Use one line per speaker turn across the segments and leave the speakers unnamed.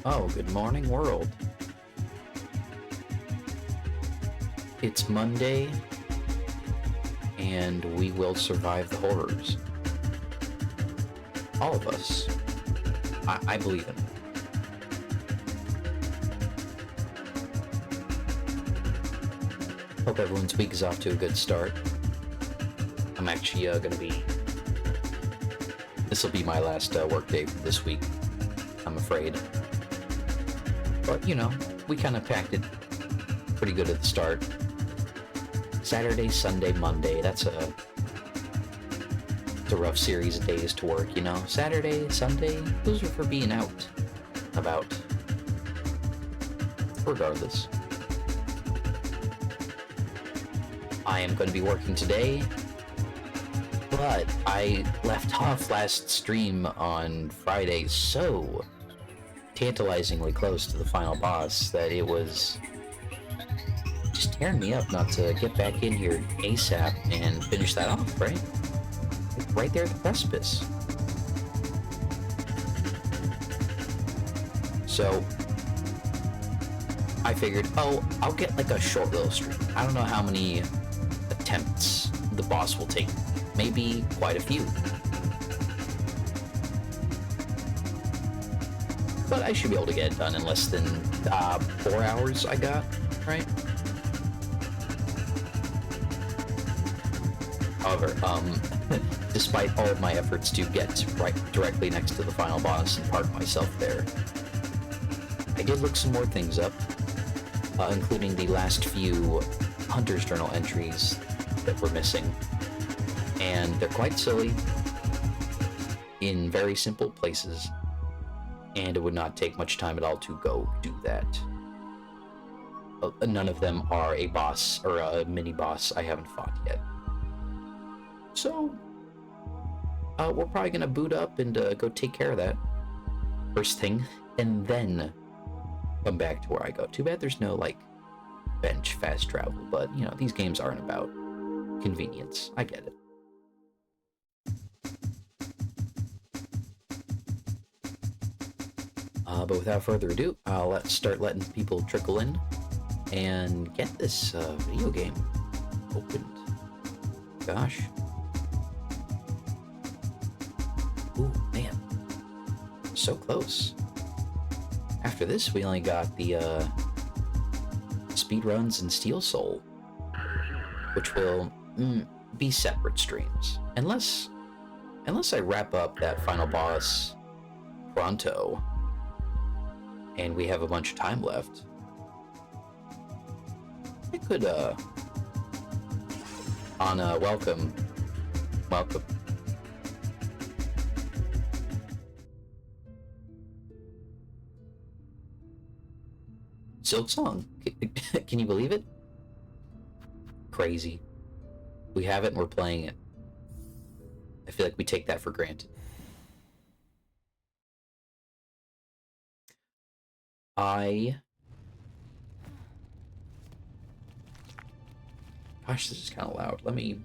Oh, good morning, world. It's Monday, and we will survive the horrors. All of us. I believe in it. Hope everyone's week is off to a good start. I'm actually gonna be. This will be my last work day for this week, I'm afraid. But, we kind of packed it pretty good at the start. Saturday, Sunday, Monday, it's a rough series of days to work, Saturday, Sunday, those are for being out about. Regardless. I am going to be working today, but I left off last stream on Friday so tantalizingly close to the final boss that it was just tearing me up not to get back in here ASAP and finish that off, right? Right there at the precipice. So I figured, I'll get like a short little stream. I don't know how many attempts the boss will take. Maybe quite a few. But I should be able to get it done in less than 4 hours, I got, right? However, despite all of my efforts to get right directly next to the final boss and park myself there, I did look some more things up, including the last few Hunter's Journal entries that were missing. And they're quite silly in very simple places, and it would not take much time at all to go do that. None of them are a boss or a mini boss I haven't fought yet. So, we're probably gonna boot up and go take care of that first thing, and then come back to where I go. Too bad there's no, bench fast travel, but, these games aren't about convenience. I get it. But without further ado, let's start letting people trickle in and get this video game opened. Gosh. Ooh, man. So close. After this, we only got the speedruns and Steel Soul, which will be separate streams. Unless I wrap up that final boss pronto and we have a bunch of time left, I could, welcome. Silksong. Can you believe it? Crazy. We have it and we're playing it. I feel like we take that for granted. Gosh, this is kind of loud. Let me...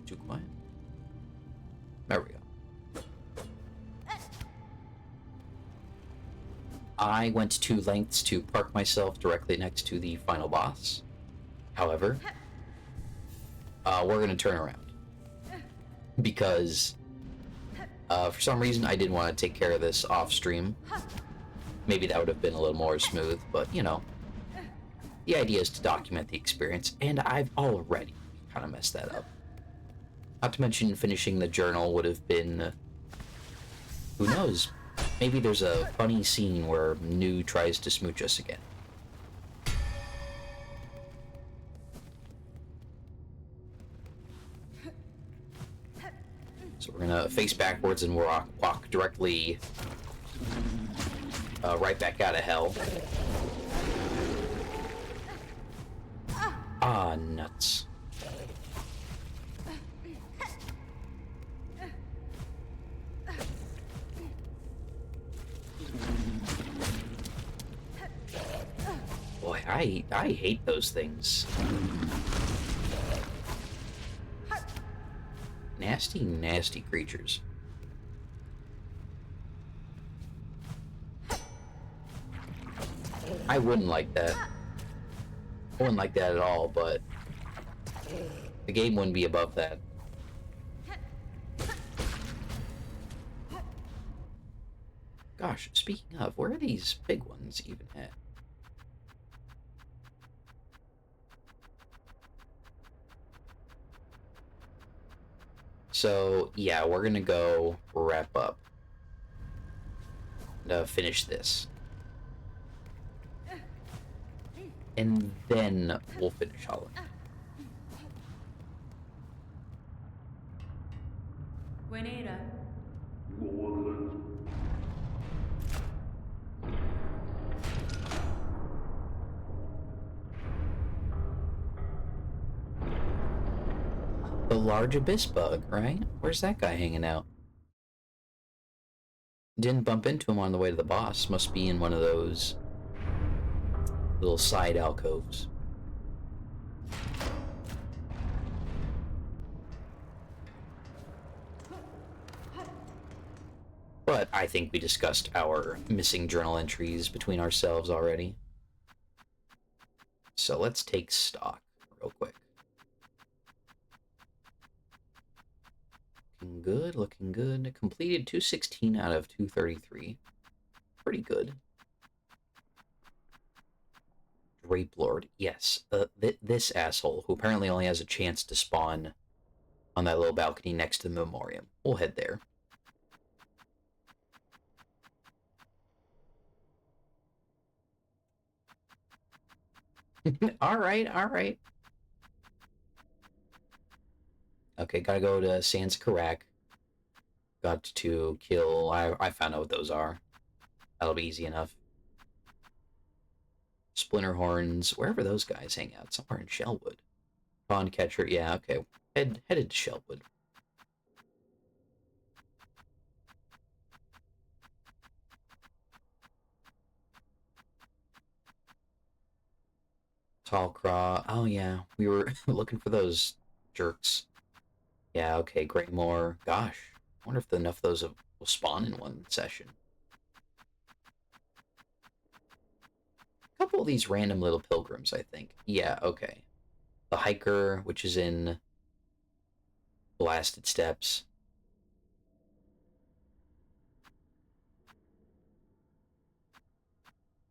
Too quiet. There we go. I went to lengths to park myself directly next to the final boss. However, we're going to turn around. Because, for some reason, I didn't want to take care of this off-stream. Maybe that would have been a little more smooth, but, the idea is to document the experience, and I've already kind of messed that up. Not to mention, finishing the journal would have been... Who knows? Maybe there's a funny scene where New tries to smooch us again. So we're gonna face backwards and walk directly right back out of hell. Ah, nuts. Boy, I hate those things. Nasty, nasty creatures. I wouldn't like that. I wouldn't like that at all, but the game wouldn't be above that. Gosh, speaking of, where are these big ones even at? So, yeah, we're gonna go wrap up and finish this. And then we'll finish Hollow Knight.
Buenera.
The large abyss bug, right? Where's that guy hanging out? Didn't bump into him on the way to the boss. Must be in one of those little side alcoves. But I think we discussed our missing journal entries between ourselves already. So let's take stock real quick. Looking good, looking good. Completed 216 out of 233. Pretty good. Drape Lord, yes. This asshole, who apparently only has a chance to spawn on that little balcony next to the memoriam. We'll head there. Alright, alright. Okay, gotta go to Sanskarak. Got to kill... I found out what those are. That'll be easy enough. Splinter Horns, wherever those guys hang out. Somewhere in Shellwood. Pond Catcher, yeah, okay. Headed to Shellwood. Tall Craw, oh yeah, we were looking for those jerks. Yeah, okay, Greymoor. Gosh, I wonder if enough of those will spawn in one session. A couple of these random little pilgrims, I think. Yeah, okay. The Hiker, which is in Blasted Steps.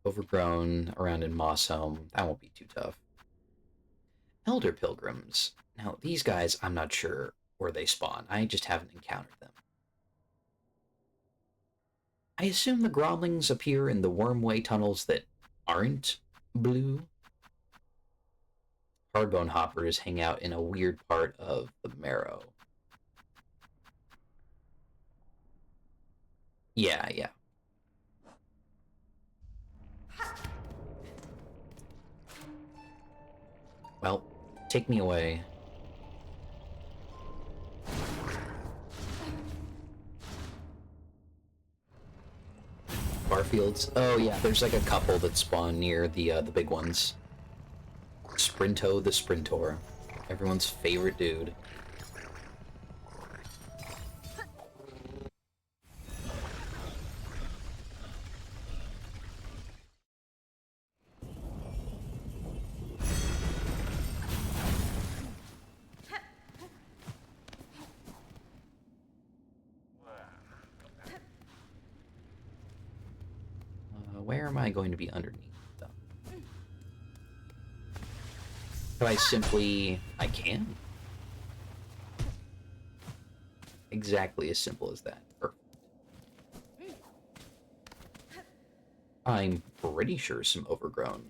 Overgrown around in Mossholm. That won't be too tough. Elder Pilgrims. Now, these guys, I'm not sure where they spawn. I just haven't encountered them. I assume the Gromlings appear in the Wormway tunnels that aren't blue. Hardbone Hoppers hang out in a weird part of the Marrow. Yeah, yeah. Well, take me away. Barfields? Oh yeah, there's like a couple that spawn near the big ones. Sprinto the Sprintor. Everyone's favorite dude. Where am I going to be underneath them? Could I simply... I can. Exactly as simple as that. Perfect. I'm pretty sure some overgrown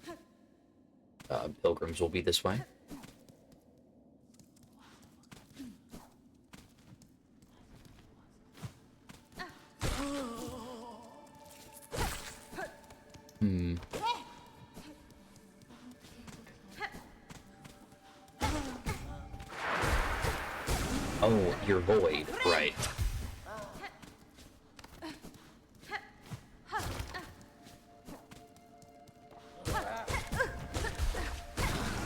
pilgrims will be this way. Oh, you're void, right.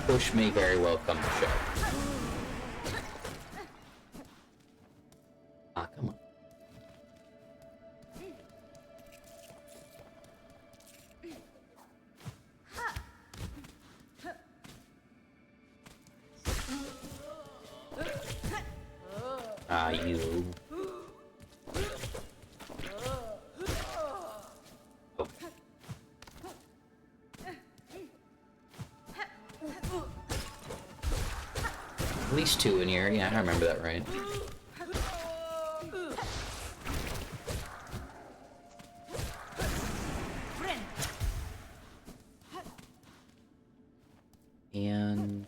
Push may very well come to shove. Ah, come on. you. Okay. At least 2 in here. Yeah, I remember that right. And...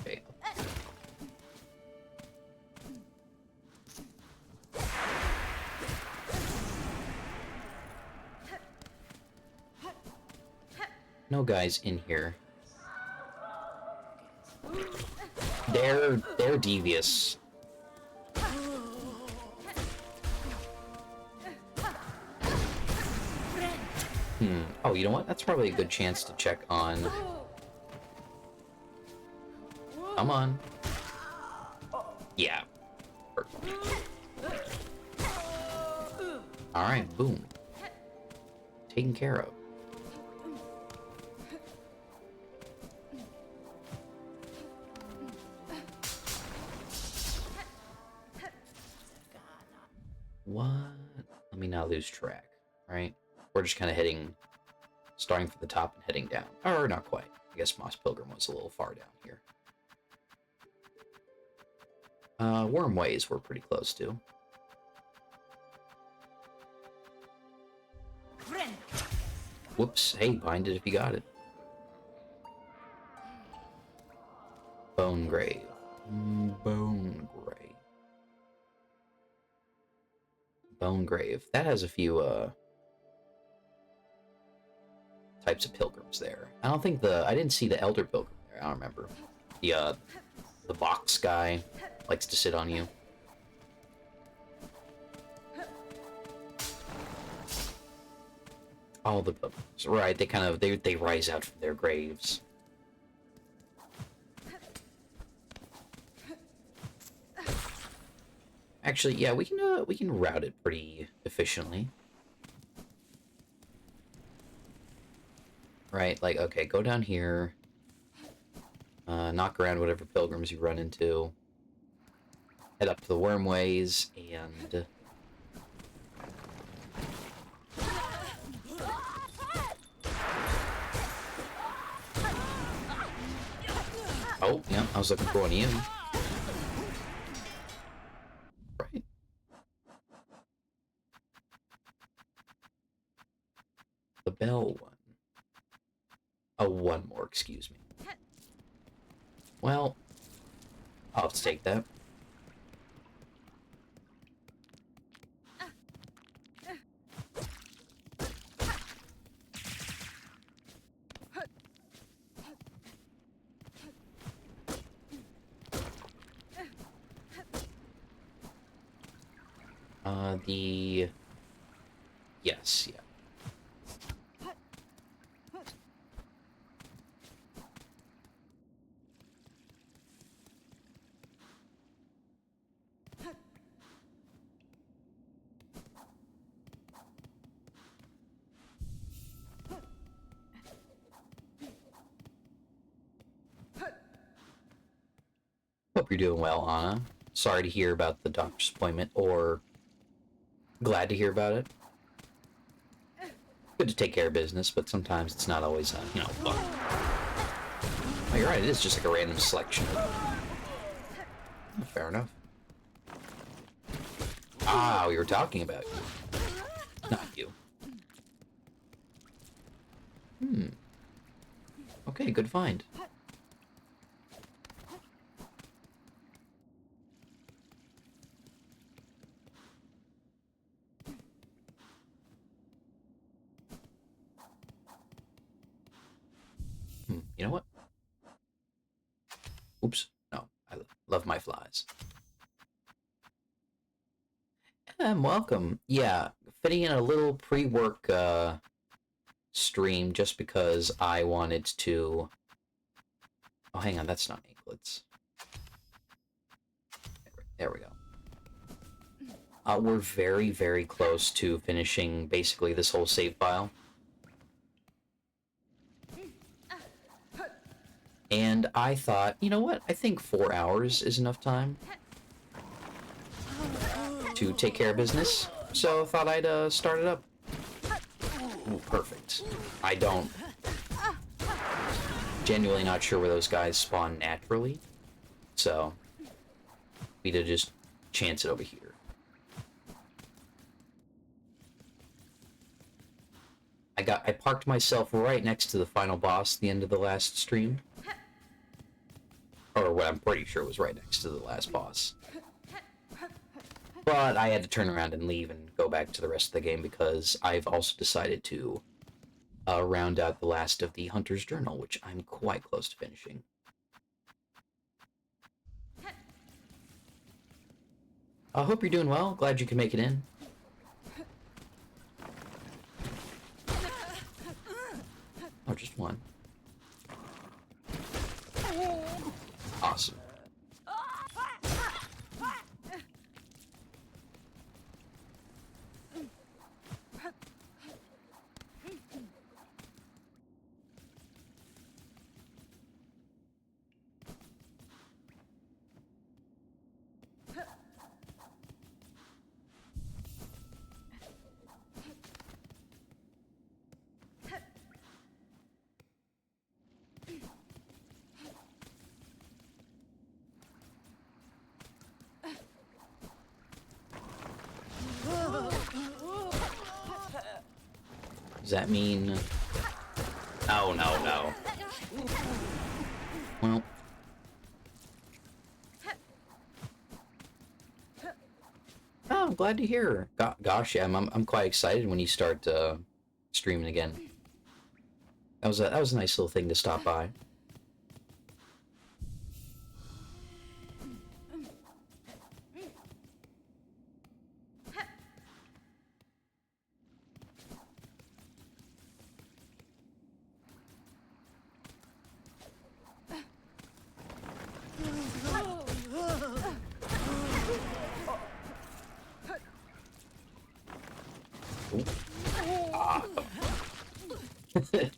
okay. No guys in here. They're devious. Oh, you know what? That's probably a good chance to check on... come on. Yeah. Alright, boom. Taken care of. What? Let me not lose track, right? We're just kind of heading, starting from the top and heading down. Or not quite. I guess Moss Pilgrim was a little far down here. Wormways we're pretty close to. Whoops. Hey, bind it if you got it. Bone Grave. Bone Grave. Bone Grave. That has a few, types of pilgrims there. I don't think I didn't see the Elder Pilgrim there. I don't remember. The box guy likes to sit on you. All the pilgrims. Right, they rise out from their graves. Actually, yeah, we can route it pretty efficiently. Right, like, okay, go down here. Knock around whatever pilgrims you run into. Head up to the Wormways, and... oh, yeah, I was looking for one of you. Right. The bell one. Oh, one more, excuse me. Well, I'll have to take that. Yes, yeah. Hope you're doing well, Anna. Sorry to hear about the doctor's appointment, or glad to hear about it. Good to take care of business, but sometimes it's not always, you know, fun. Oh, you're right, it is just like a random selection. Oh, fair enough. Ah, we were talking about you. Not you. Okay, good find. You know what? Oops. No, I love my flies. Welcome. Yeah, fitting in a little pre-work stream just because I wanted to... oh, hang on, that's not anklets. There we go. We're very, very close to finishing basically this whole save file. And I thought, you know what? I think 4 hours is enough time. to take care of business, so thought I'd start it up. Ooh, perfect. I don't... Genuinely not sure where those guys spawn naturally, so need to just chance it over here. I parked myself right next to the final boss at the end of the last stream. Or what I'm pretty sure was right next to the last boss. But I had to turn around and leave and go back to the rest of the game because I've also decided to round out the last of the Hunter's Journal, which I'm quite close to finishing. I hope you're doing well. Glad you can make it in. Oh, just one. Awesome. Does that mean... Oh, no. Well... Oh, I'm glad to hear. Gosh, yeah, I'm quite excited when you start streaming again. That was a nice little thing to stop by.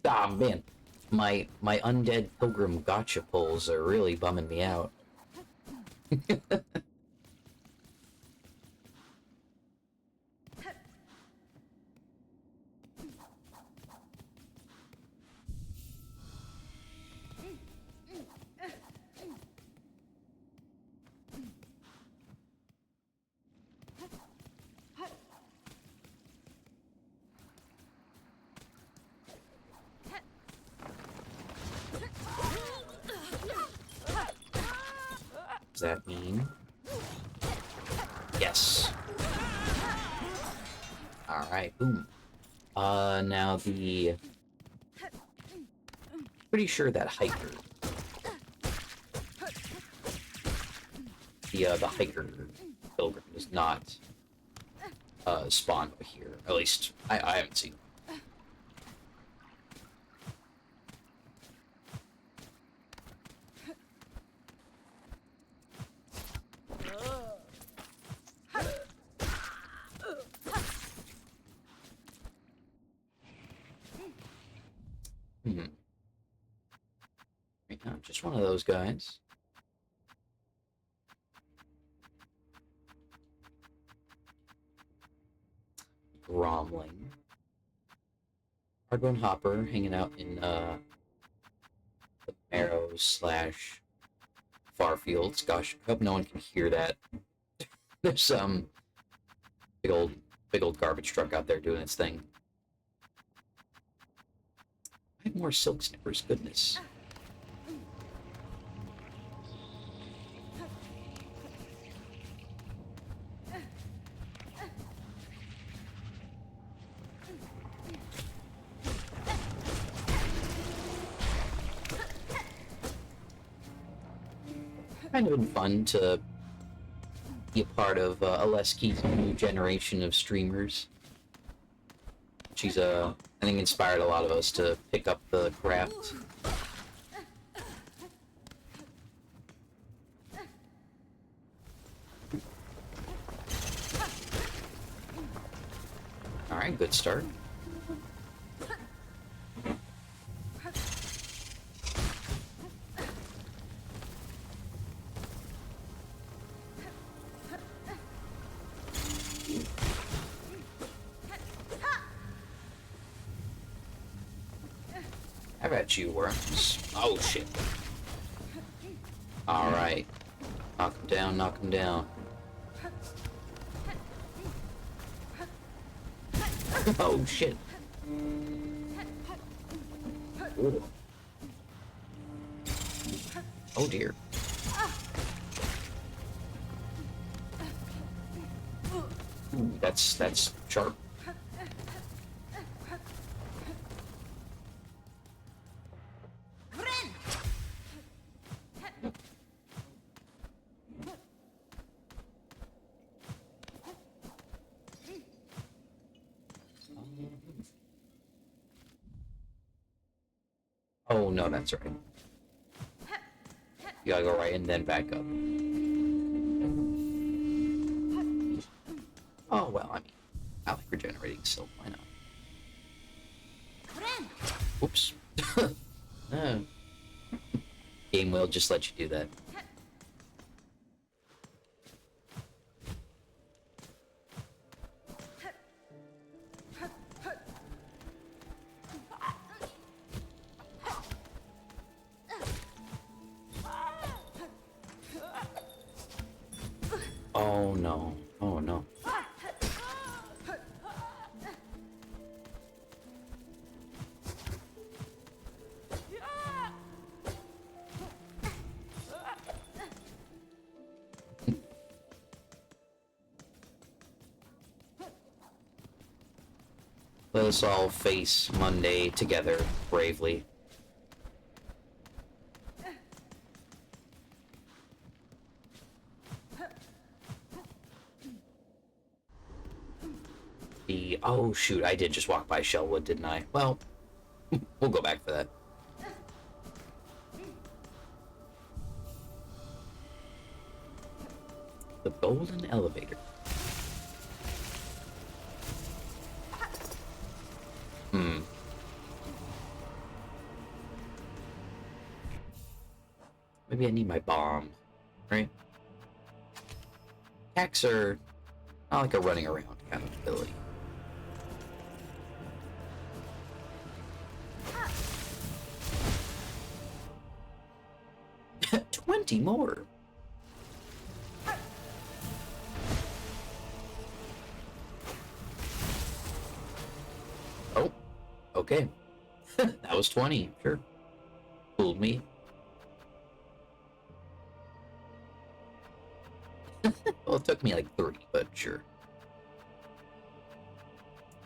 Ah, man. My undead pilgrim gotcha pulls are really bumming me out. Does that mean? Yes. Alright, boom. Now the... Pretty sure that hiker... The hiker pilgrim does not spawn over here. At least, I haven't seen him. Right now, just one of those guys. Gromling. Hardbone Hopper hanging out in the Marrows / Farfields. Gosh, I hope no one can hear that. There's some big old garbage truck out there doing its thing. I have more silk snippers, goodness. Kind of been fun to be a part of Alesky's new generation of streamers. She's I think inspired a lot of us to pick up the craft. Alright, good start. at you, worms. Oh, shit. Alright. Knock him down, knock him down. Oh, shit. Ooh. Oh, dear. Ooh, that's sharp. Oh, no, that's right. You gotta go right and then back up. Oh, well, I mean, I like regenerating, so why not? Oops. Game will just let you do that. Oh no. Oh no. Let us all face Monday together bravely. Oh shoot, I did just walk by Shellwood, didn't I? Well, we'll go back for that. The golden elevator. Maybe I need my bomb, right? Hacks are not like a running around kind of ability. 20 more. Oh, okay. That was 20, sure. Fooled me. Well, it took me like 30, but sure.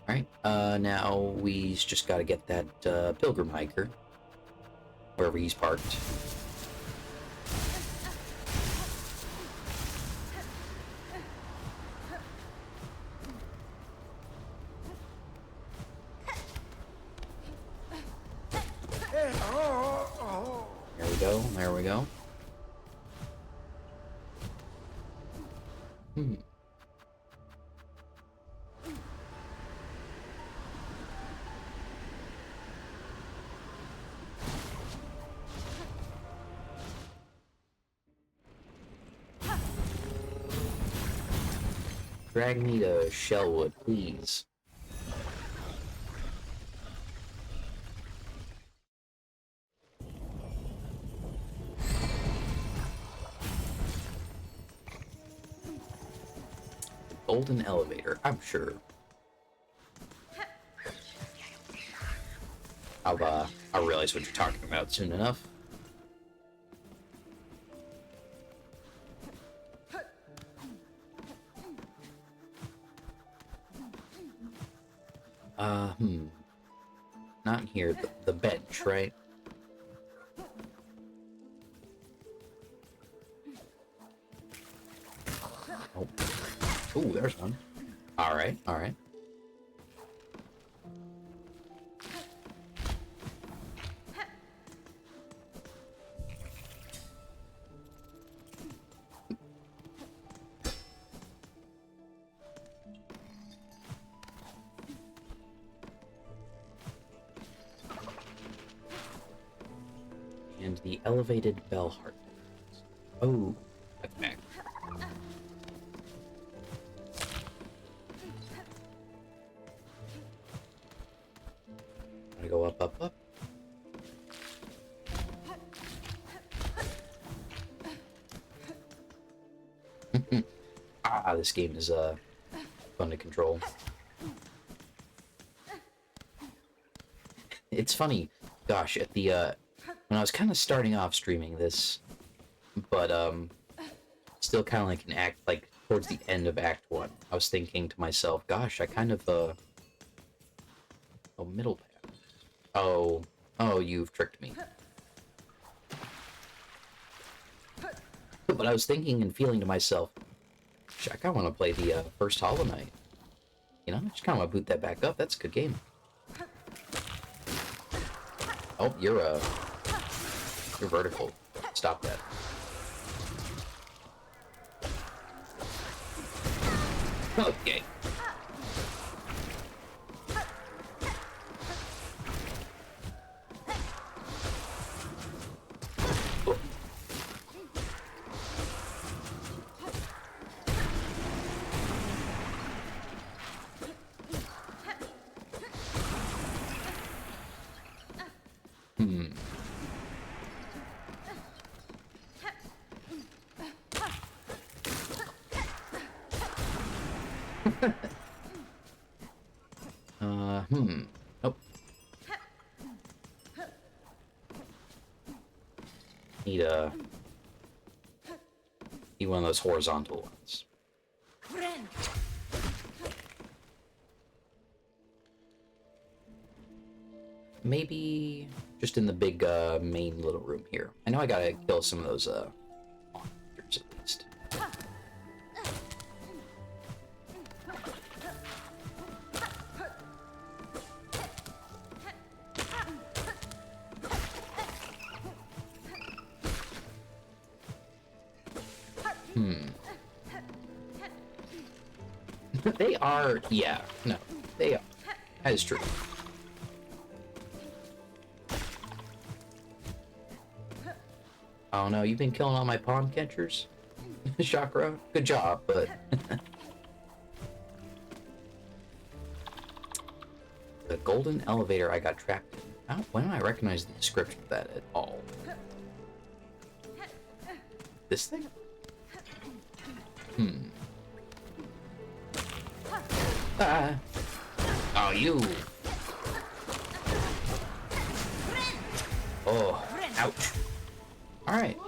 Alright, now we just gotta get that pilgrim hiker. Wherever he's parked. There we go, there we go. Drag me to Shellwood, please. Golden elevator, I'm sure. I'll realize what you're talking about soon enough. Not in here, the bench, right? Oh. Ooh, there's one. Alright, alright. And the elevated bell heart. Oh, that's back. Gotta go up, up, up. Ah, this game is fun to control. It's funny, gosh, at the when I was kind of starting off streaming this, but still kind of like an act, like towards the end of Act 1, I was thinking to myself, gosh, I kind of oh, middle path. Oh, you've tricked me. But I was thinking and feeling to myself, I kind of want to play the first Hollow Knight. You know, I just kind of want to boot that back up. That's a good game. Oh, you're vertical. Stop that. Okay. Oh. Nope. Need one of those horizontal ones. Maybe just in the big main little room here. I know I gotta kill some of those monsters at least. They are, yeah, no, they are. That is true. Oh no, you've been killing all my pawn catchers? Chakra, good job, but... The golden elevator I got trapped in. When do I recognize the description of that at all? This thing? Ah. Oh, you. Oh, ouch. Alright.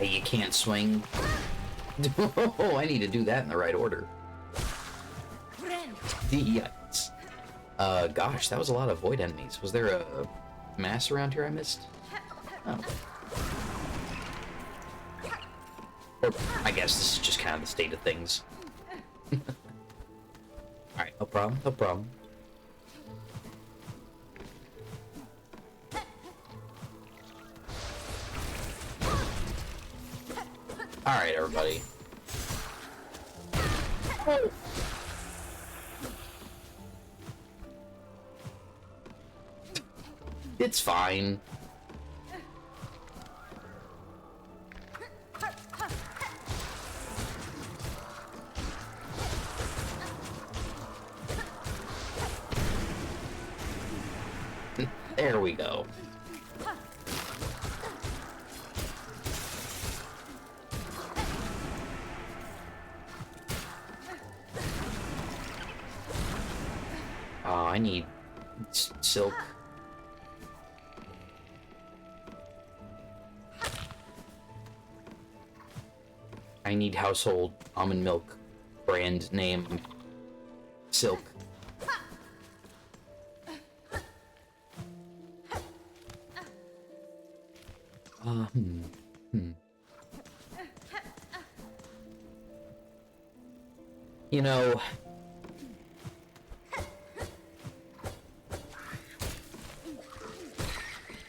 You can't swing. Oh, I need to do that in the right order. Yikes. Gosh, that was a lot of void enemies. Was there a mass around here I missed? Oh. Or, I guess this is just kind of the state of things. Alright, no problem, no problem. Alright, everybody. Oh. It's fine. There we go. Oh, I need silk. I need household almond milk brand name silk. You know,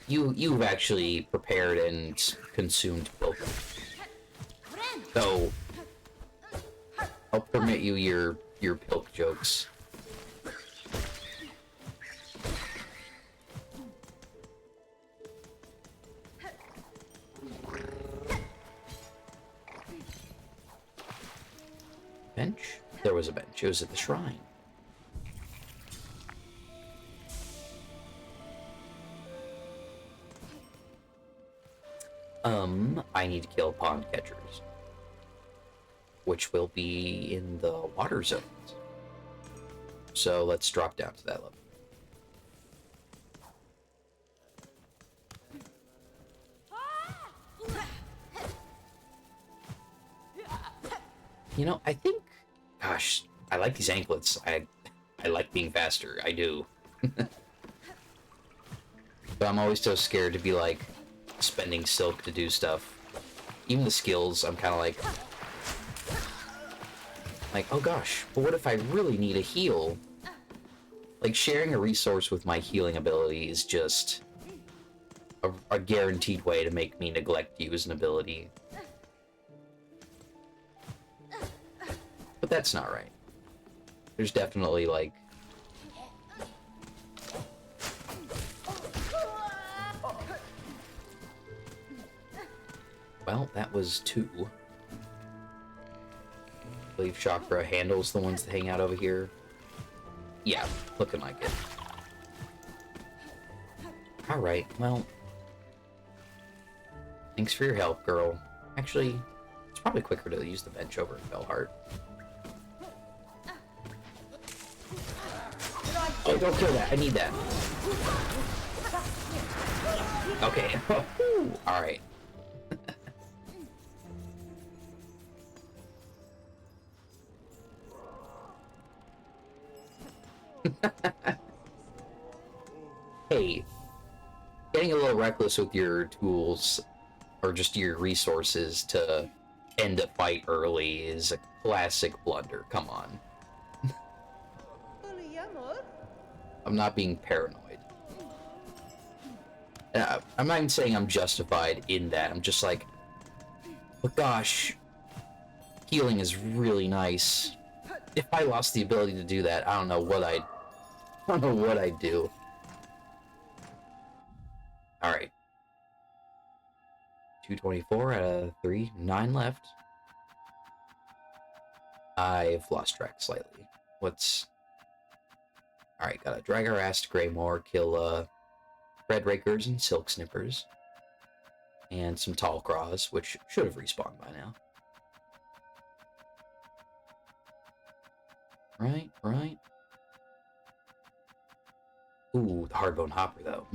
you've actually prepared and consumed milk. So I'll permit you your pilk jokes. bench? There was a bench. It was at the shrine. I need to kill pond catchers, which will be in the water zones. So let's drop down to that level. You know, I think, gosh, I like these anklets. I like being faster. I do. But I'm always so scared to be like spending silk to do stuff. Even the skills, I'm kind of like, oh gosh, but what if I really need a heal? Like, sharing a resource with my healing ability is just a guaranteed way to make me neglect use an ability. But that's not right. There's definitely, like... Well, that was 2. I believe Chakra handles the ones that hang out over here. Yeah, looking like it. Alright, well... Thanks for your help, girl. Actually, it's probably quicker to use the bench over at Bellheart. Oh, don't kill that. I need that. Okay. Alright. Hey, getting a little reckless with your tools, or just your resources to end a fight early is a classic blunder. Come on. I'm not being paranoid. I'm not even saying I'm justified in that. I'm just like, but gosh, healing is really nice. If I lost the ability to do that, I don't know what I'd do. Alright. 224 out of 3. 9 left. I've lost track slightly. What's... Alright, gotta drag our ass to Greymore, kill, Red Rakers and Silk Snippers. And some Tall Craws, which should have respawned by now. Right. Ooh, the Hardbone Hopper, though.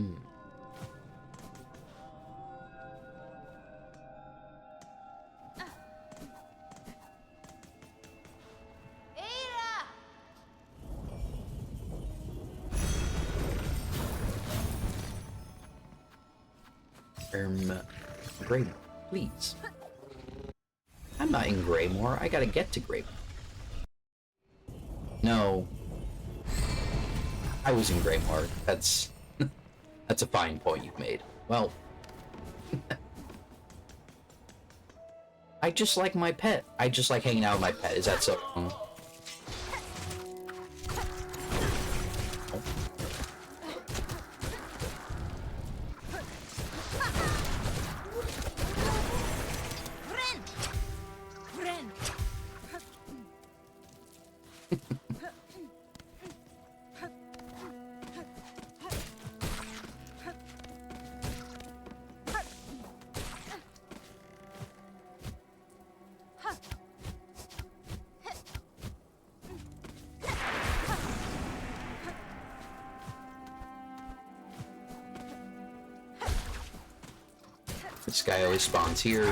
Greymore, please. I'm not in Greymore. I gotta get to Greymore. No. I was in Greymore. That's a fine point you've made. Well, I just like my pet. I just like hanging out with my pet. Is that so wrong? This guy always spawns here.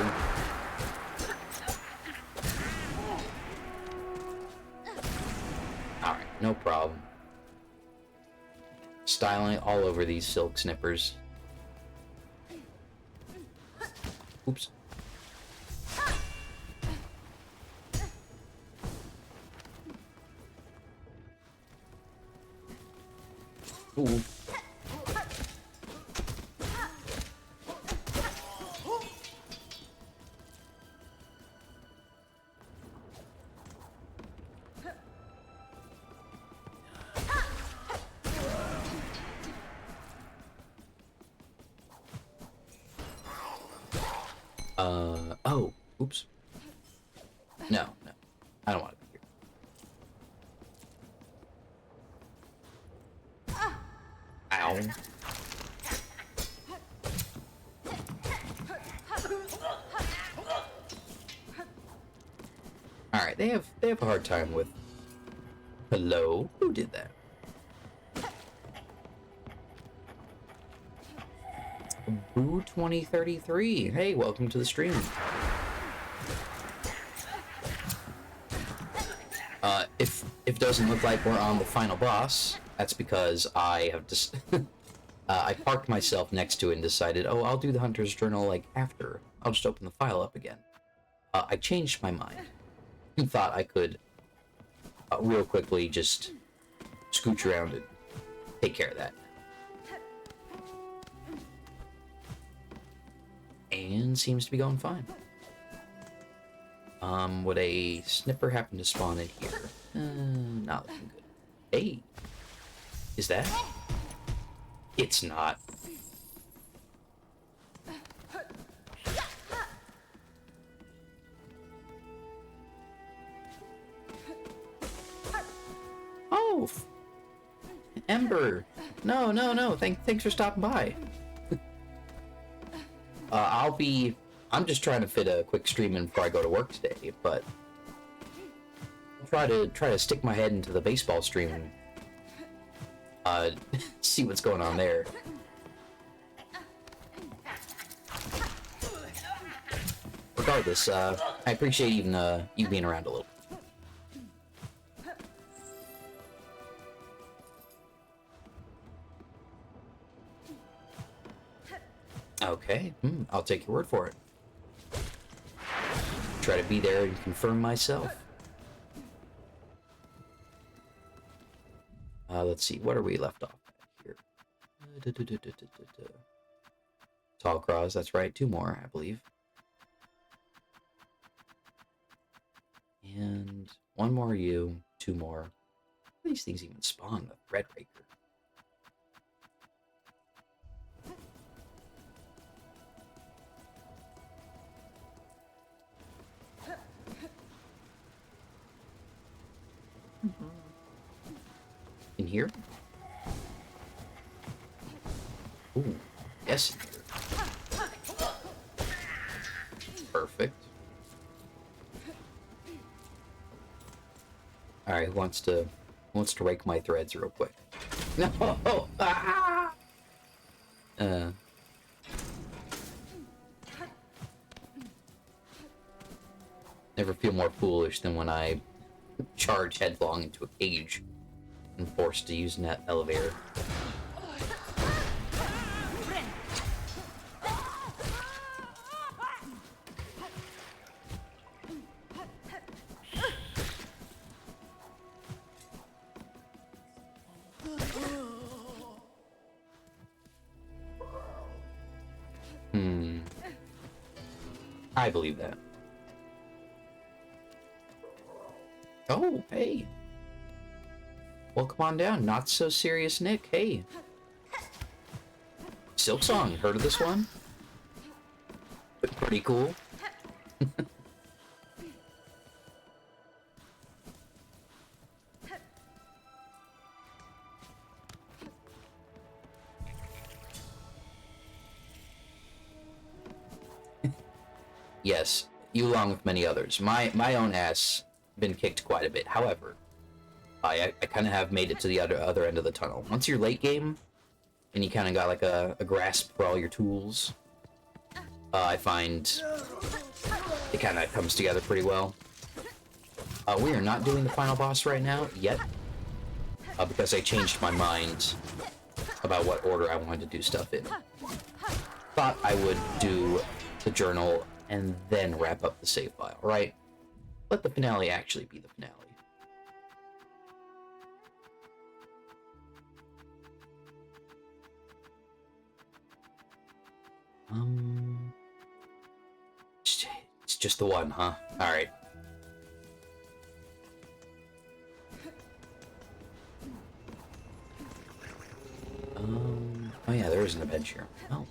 Alright, no problem. Styling all over these Silk Snippers. Oops. Ooh. Oh, oops. No, I don't want to be here. Ow. Alright, they have a hard time with... Hello? Who did that? Boo 2033. Hey, welcome to the stream. If it doesn't look like we're on the final boss, that's because I have just I parked myself next to it and decided, oh, I'll do the Hunter's Journal like after. I'll just open the file up again. I changed my mind and thought I could real quickly just scooch around and take care of that. And seems to be going fine. Would a snipper happen to spawn in here? Not looking good. Hey! Is that? It's not. Oh! Ember! No, no, no. Thanks for stopping by. I'm just trying to fit a quick stream in before I go to work today, but I'll try to stick my head into the baseball stream and see what's going on there. Regardless, I appreciate even you being around a little. Okay, I'll take your word for it. Try to be there and confirm myself. Let's see, what are we left off at here? Tall Cross, that's right, 2 more, I believe. And 1 more you, 2 more. These things even spawn the Thread Raker. In here? Ooh, yes. Perfect. Alright, who wants to rake my threads real quick? No! Ah! Never feel more foolish than when I charge headlong into a cage and forced to use an elevator. I believe that. Oh, hey. Welcome on down. Not so serious Nick. Hey. Silksong. Heard of this one? Pretty cool. Yes, you along with many others. My own ass been kicked quite a bit. However, I kind of have made it to the other end of the tunnel. Once you're late game, and you kind of got like a grasp for all your tools, I find it kind of comes together pretty well. We are not doing the final boss right now yet, because I changed my mind about what order I wanted to do stuff in. Thought I would do the journal and then wrap up the save file, right? Let the finale actually be the finale. It's just the one, huh? Alright. Oh yeah, there isn't a bench here. Oh.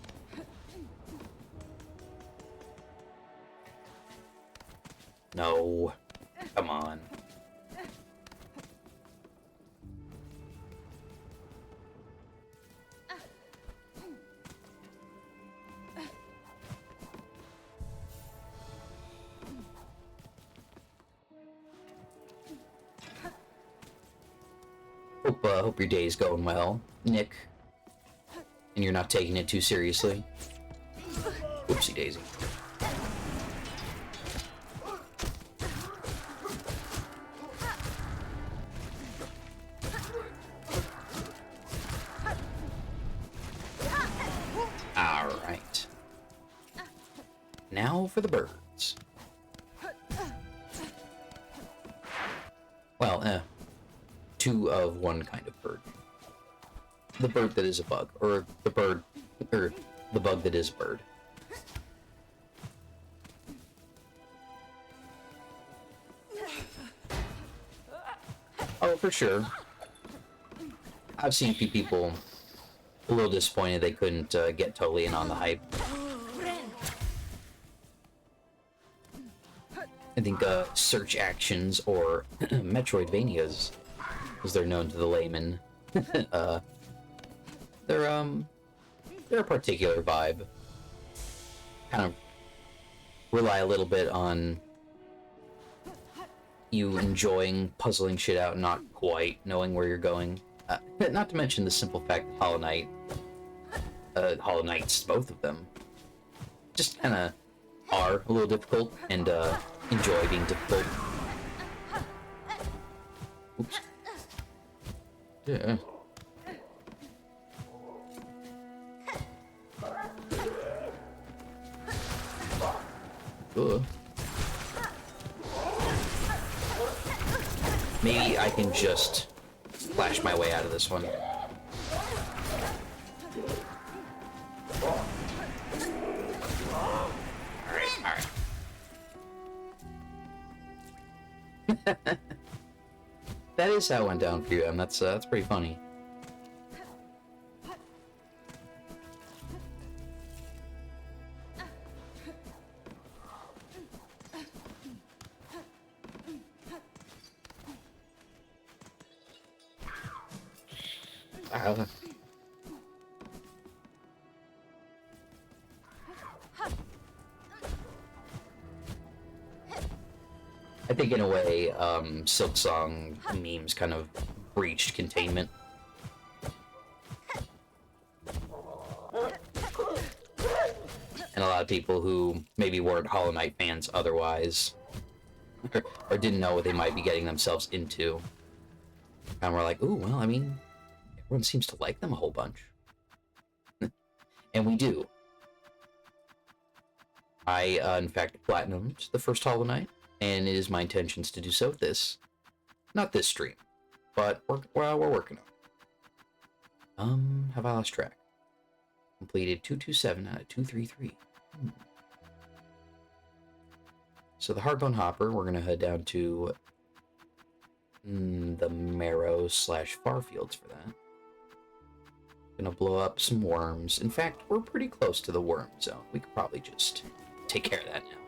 No. Come on. Hope your day's going well, Nick. And you're not taking it too seriously. Oopsie daisy. Alright. Now for the birds. Well, two of one kind of bird. The bird that is a bug, or the bug that is a bird. Oh, for sure. I've seen a few people a little disappointed they couldn't get totally in on the hype. I think search actions or Metroidvanias, as they're known to the layman, they're a particular vibe. Kind of rely a little bit on you enjoying puzzling shit out, not quite knowing where you're going. Not to mention the simple fact that Hollow Knights, both of them, just kind of are a little difficult and enjoy being difficult. Oops. Yeah. Ugh. Maybe I can just flash my way out of this one. Alright. That is how it went down for you, and that's pretty funny. I think in a way, Silksong memes kind of breached containment. And a lot of people who maybe weren't Hollow Knight fans otherwise, or didn't know what they might be getting themselves into, and were like, ooh, well, I mean, everyone seems to like them a whole bunch. And we do. I, in fact, platinumed the first Hollow Knight, and it is my intentions to do so with this. Not this stream, but we're working on it. Have I lost track? Completed 227 out of 233. So the Hardbone Hopper, we're gonna head down to the Marrow/Farfields for that. Gonna blow up some worms. In fact, we're pretty close to the worm zone. We could probably just take care of that now.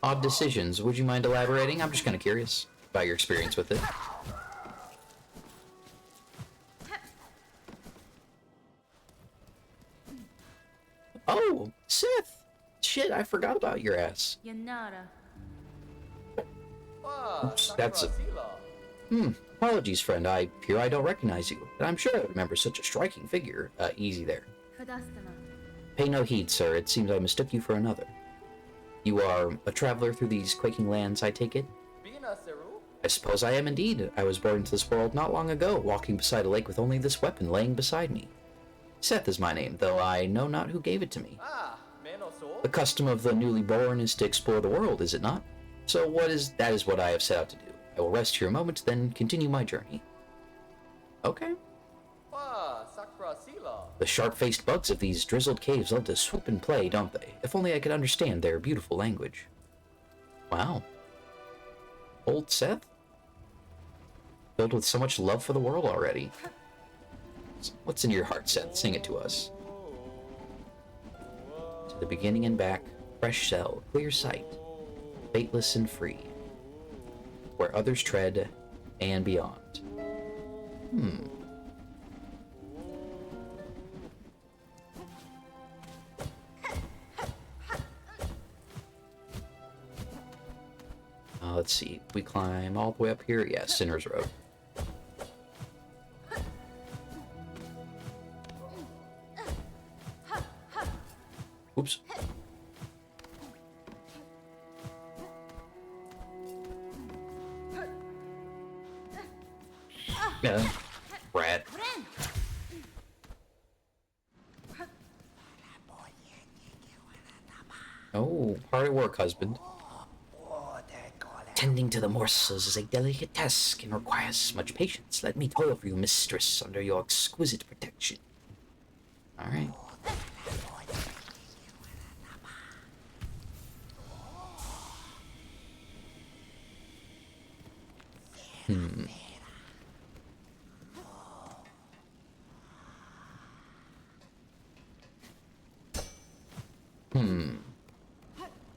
Odd decisions. Would you mind elaborating? I'm just kind of curious about your experience with it. Oh, Sith! Shit, I forgot about your ass. Oops, that's a... Apologies, friend. I fear I don't recognize you, but I'm sure I remember such a striking figure. Easy there. Pay no heed, sir. It seems I mistook you for another. You are a traveler through these quaking lands, I take it? I suppose I am indeed. I was born into this world not long ago, walking beside a lake with only this weapon laying beside me. Seth is my name, though I know not who gave it to me. The custom of the newly born is to explore the world, is it not? So that is what I have set out to do. I will rest here a moment, then continue my journey. Okay. The sharp-faced bugs of these drizzled caves love to swoop and play, don't they? If only I could understand their beautiful language. Wow. Old Seth? Filled with so much love for the world already. What's in your heart, Seth? Sing it to us. To the beginning and back, fresh cell, clear sight, fateless and free. Where others tread, and beyond. Let's see. We climb all the way up here. Yeah, Sinner's Road. Oops. Yeah. Rat. Oh, hard at work, husband. Tending to the morsels is a delicate task and requires much patience. Let me toil for you, mistress, under your exquisite protection. Alright.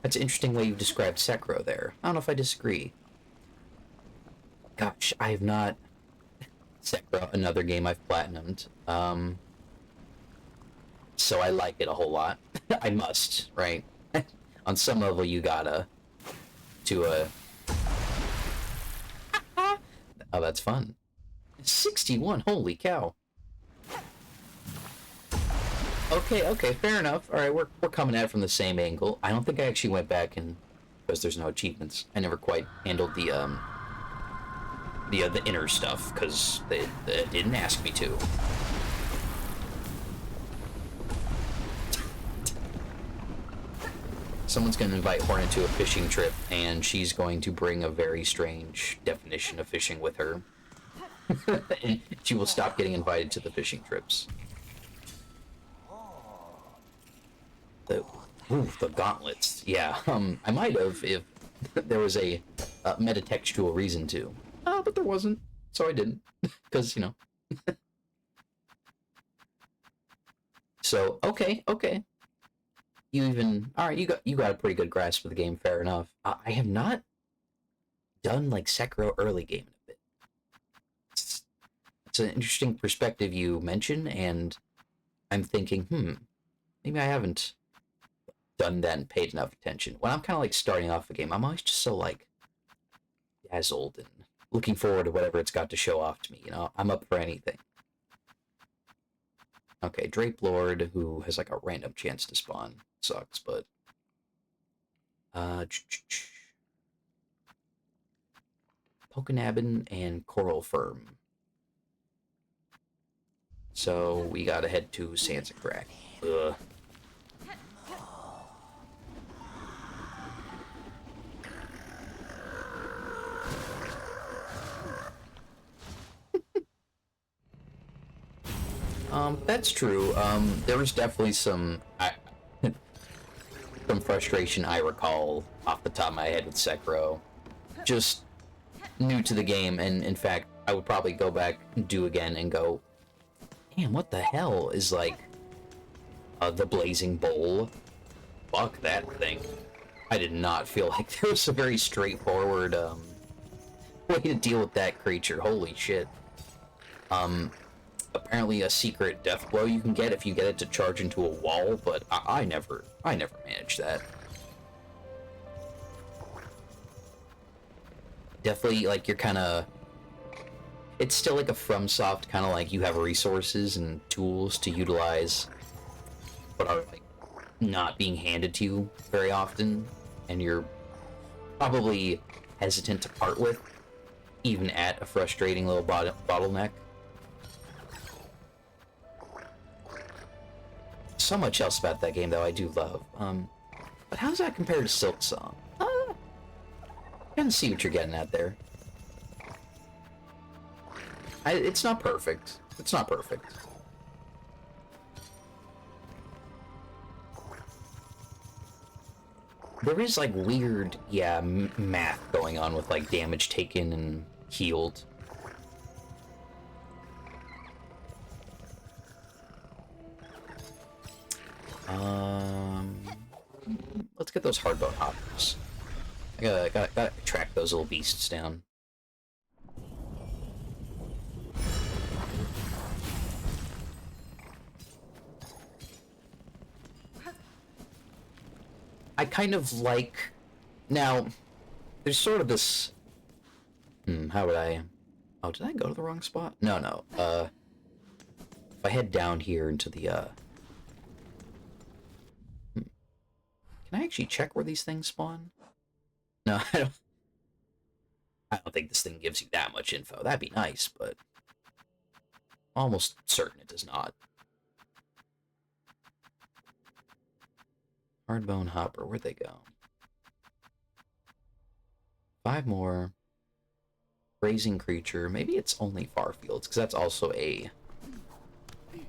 That's an interesting way you described Sekiro there. I don't know if I disagree. Gosh, I have not... Sekiro, another game I've platinumed. So I like it a whole lot. I must, right? On some level, you gotta... Oh, that's fun. 61, holy cow. Okay, fair enough. Alright, we're coming at it from the same angle. I don't think I actually went back and... because there's no achievements. I never quite handled the inner stuff, because they didn't ask me to. Someone's going to invite Hornet to a fishing trip, and she's going to bring a very strange definition of fishing with her. And she will stop getting invited to the fishing trips. The gauntlets. Yeah, I might have if there was a metatextual reason to. But there wasn't, so I didn't. Because, you know. So, okay. You even... Alright, you got a pretty good grasp of the game, fair enough. I have not done, like, Sekiro early game in a bit. It's an interesting perspective you mention, and I'm thinking, maybe I haven't done that and paid enough attention. When I'm kind of, like, starting off a game, I'm always just so, like, dazzled and looking forward to whatever it's got to show off to me, you know? I'm up for anything. Okay, Drape Lord, who has, like, a random chance to spawn. Sucks, but... Pokenabin and Coral Firm. So, we gotta head to Sansa Crack. Ugh. That's true. There was definitely some frustration I recall off the top of my head with Sekiro. Just new to the game, and in fact, I would probably go back and do again and go, damn, what the hell is, like, the Blazing Bowl? Fuck that thing. I did not feel like there was a very straightforward, way to deal with that creature. Holy shit. Apparently a secret death blow you can get if you get it to charge into a wall, but I never managed that. Definitely, like, you're kind of... It's still like a FromSoft, kind of like you have resources and tools to utilize, but are, like, not being handed to you very often, and you're probably hesitant to part with, even at a frustrating little bottleneck. So much else about that game, though, I do love. But how does that compare to Silksong? I can see what you're getting at there. It's not perfect. It's not perfect. There is, like, weird, yeah, math going on with, like, damage taken and healed. Let's get those hardbone hoppers. I gotta track those little beasts down. I kind of like... Now, there's sort of this... how would I... Oh, did I go to the wrong spot? No, no. If I head down here into the, Can I actually check where these things spawn? No, I don't think this thing gives you that much info. That'd be nice, but... almost certain it does not. Hardbone Hopper, where'd they go? 5 more. Grazing Creature. Maybe it's only Farfields, because that's also a... kind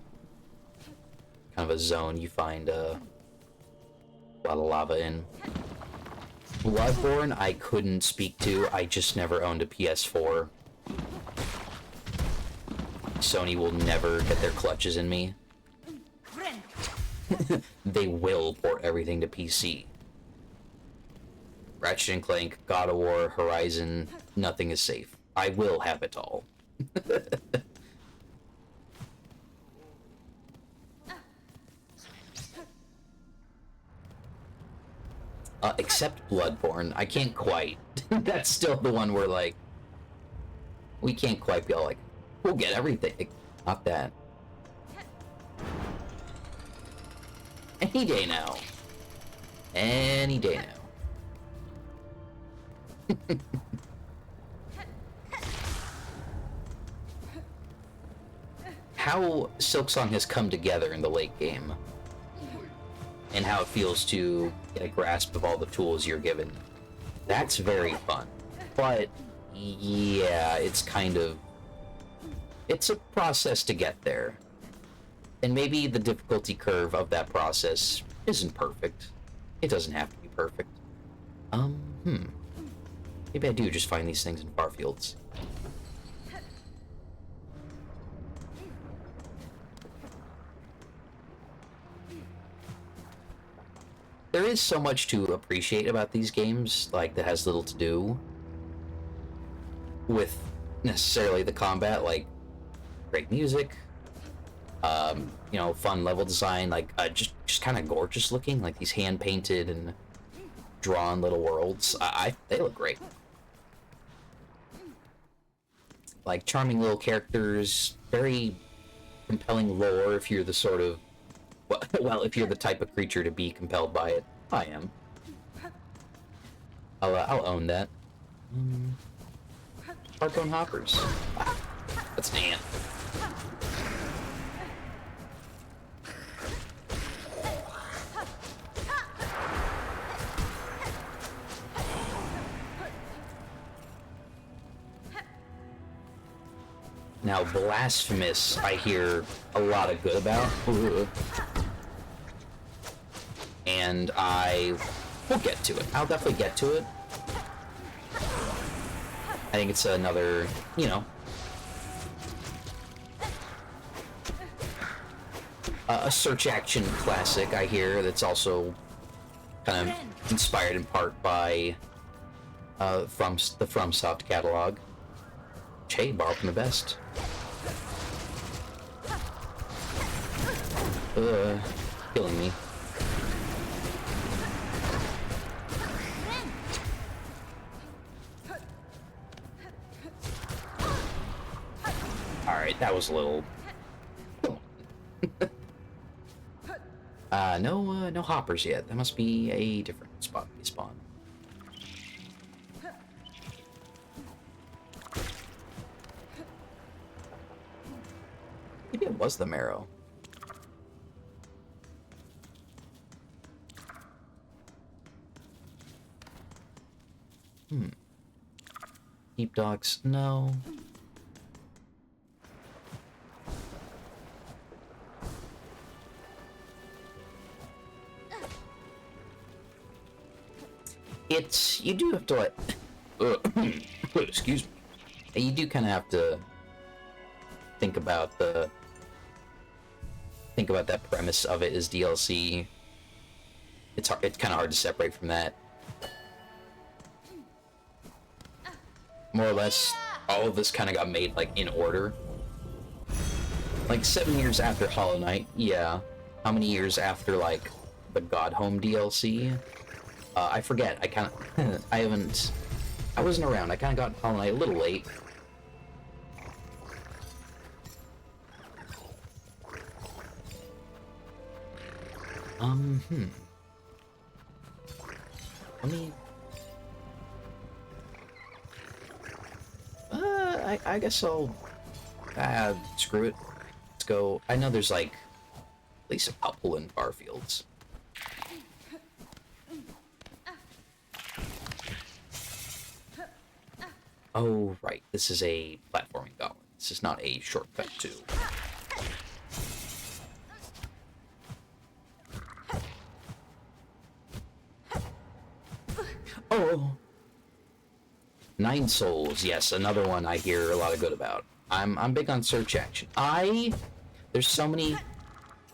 of a zone you find a lot of lava in. Bloodborne, I couldn't speak to. I just never owned a PS4. Sony will never get their clutches in me. They will port everything to PC. Ratchet and Clank, God of War, Horizon, nothing is safe. I will have it all. Except Bloodborne. I can't quite. That's still the one where, like, we can't quite be all like, we'll get everything. Not that. Any day now. Any day now. How Silksong has come together in the late game, and how it feels to get a grasp of all the tools you're given. That's very fun. But, yeah, it's kind of... it's a process to get there. And maybe the difficulty curve of that process isn't perfect. It doesn't have to be perfect. Maybe I do just find these things in far fields. There is so much to appreciate about these games, like, that has little to do with necessarily the combat, like great music, you know, fun level design, like just kind of gorgeous looking, like these hand painted and drawn little worlds. They look great. Like charming little characters, very compelling lore if you're the sort of, well, if you're the type of creature to be compelled by it. I am. I'll own that. Hardbone Hoppers. Wow. That's an ant. Now, Blasphemous, I hear a lot of good about. And I will get to it. I'll definitely get to it. I think it's another, you know, a search action classic, I hear, that's also kind of inspired in part by the FromSoft catalog. Hey, borrow from the best. Killing me. Alright, that was a little... no hoppers yet. That must be a different spot we spawn. Maybe it was the marrow. Deep docks, no. You do have to, like, excuse me. You do kind of have to think about that premise of it as DLC. It's kind of hard to separate from that. More or less, all of this kind of got made, like, in order. Like, 7 years after Hollow Knight, yeah. How many years after, like, the God Home DLC? I forget. I haven't I wasn't around. I kind of got Hollow Knight a little late. Let me... I guess I'll... screw it. Let's go... I know there's, like, at least a couple in Barfields. Oh, right. This is a platforming goblin. This is not a shortcut to... Oh! 9 souls, yes, another one I hear a lot of good about. I'm big on search action. There's so many...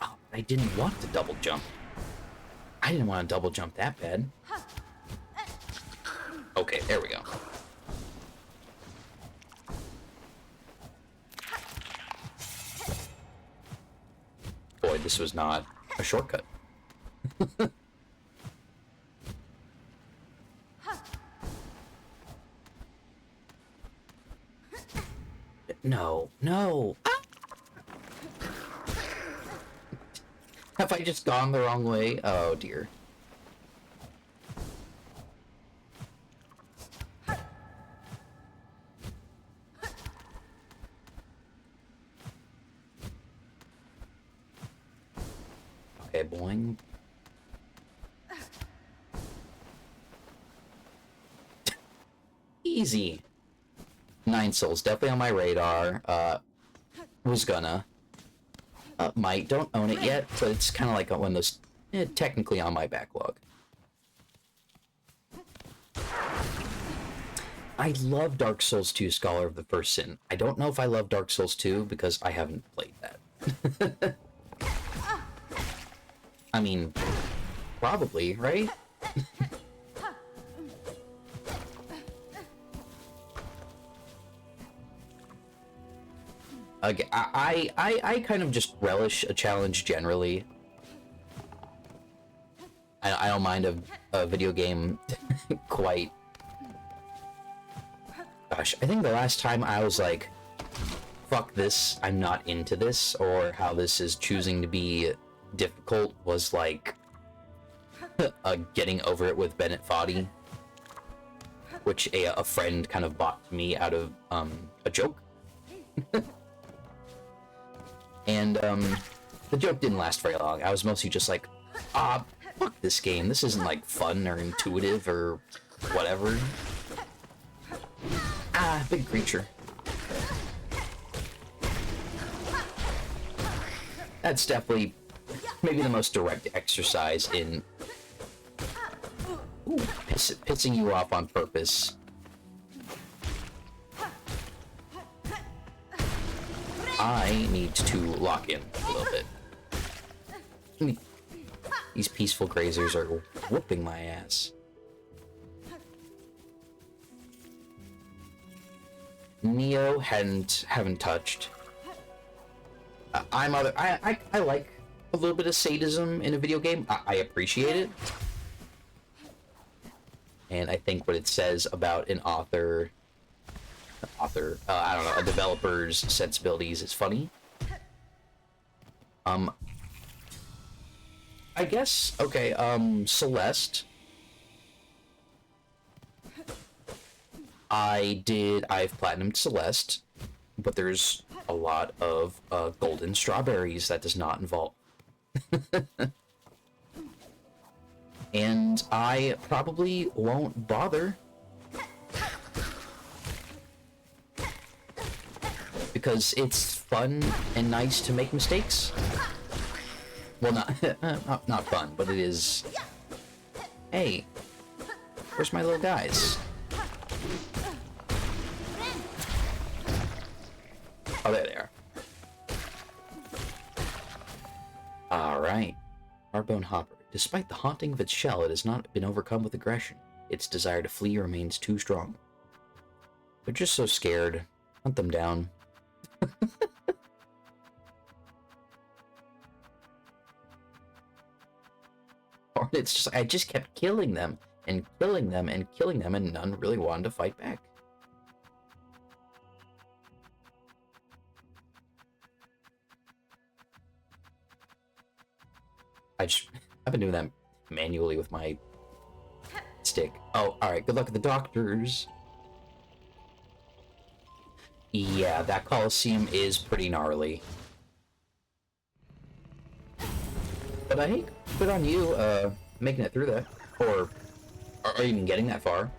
Oh, I didn't want to double jump. I didn't want to double jump that bad. Okay, there we go. Boy, this was not a shortcut. No, no. Ah! Have I just gone the wrong way? Oh, dear. Okay, boing. Easy. 9 souls, definitely on my radar. Was gonna. Might, don't own it yet, but it's kind of like one of those, technically on my backlog. I love Dark Souls 2 Scholar of the First Sin. I don't know if I love Dark Souls 2 because I haven't played that. I mean, probably, right? Again, I kind of just relish a challenge generally. I don't mind a video game quite... Gosh, I think the last time I was like, fuck this, I'm not into this, or how this is choosing to be difficult was like getting over it with Bennett Foddy, which a friend kind of bought me out of a joke. And, the joke didn't last very long. I was mostly just like, fuck this game. This isn't, like, fun or intuitive or whatever. Big creature. That's definitely maybe the most direct exercise in pissing you off on purpose. I need to lock in a little bit. These peaceful grazers are whooping my ass. Neo haven't touched. I like a little bit of sadism in a video game. I appreciate it. And I think what it says about an author, I don't know, a developer's sensibilities is funny. I guess, okay, Celeste. I've platinumed Celeste, but there's a lot of golden strawberries that does not involve. And I probably won't bother. Because it's fun and nice to make mistakes. Well, not fun, but it is... Hey, where's my little guys? Oh, there they are. Alright. Hardbone Hopper. Despite the haunting of its shell, it has not been overcome with aggression. Its desire to flee remains too strong. They're just so scared. Hunt them down. Or it's just, I just kept killing them. and killing them, and none really wanted to fight back. I've been doing that manually with my stick. Oh, alright, good luck at the doctors. Yeah, that Coliseum is pretty gnarly. But hey, good on you, making it through that. Or even getting that far.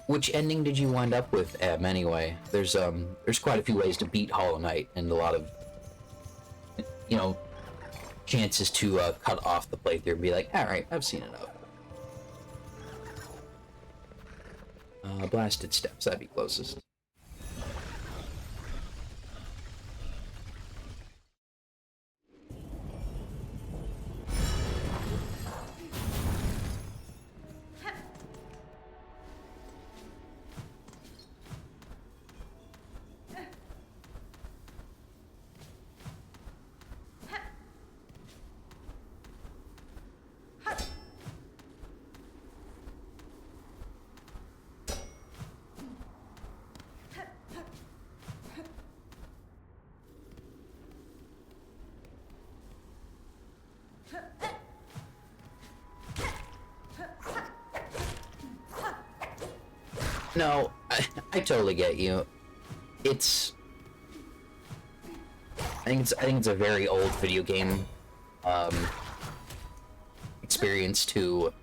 Which ending did you wind up with, Em, anyway? There's quite a few ways to beat Hollow Knight, and a lot of, you know, chances to cut off the playthrough and be like, alright, I've seen enough. Blasted Steps, that'd be closest. No, I totally get you. I think it's a very old video game experience to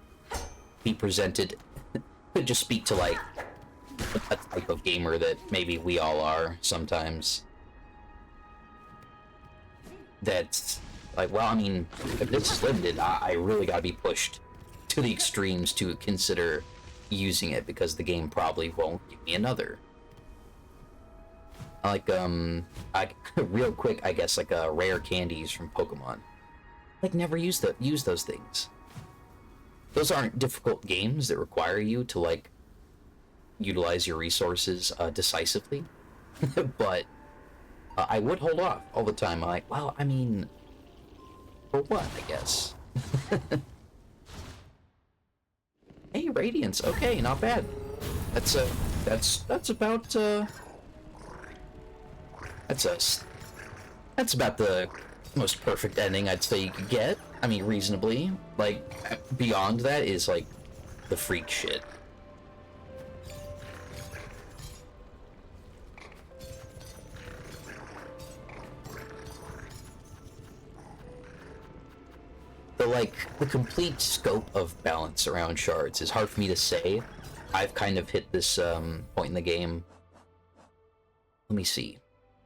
be presented. Could just speak to like a type of gamer that maybe we all are sometimes. That's like, well, I mean, if this is limited, I really gotta be pushed to the extremes to consider using it, because the game probably won't give me another. Like, real quick, I guess, like, rare candies from Pokemon. Like, never use those things. Those aren't difficult games that require you to, like, utilize your resources, decisively. But, I would hold off all the time. Like, well, I mean, for what, I guess? Hey, Radiance. Okay, not bad. That's about that's about the most perfect ending I'd say you could get. I mean, reasonably. Like, beyond that is like the freak shit. The complete scope of balance around shards is hard for me to say. I've kind of hit this point in the game. Let me see.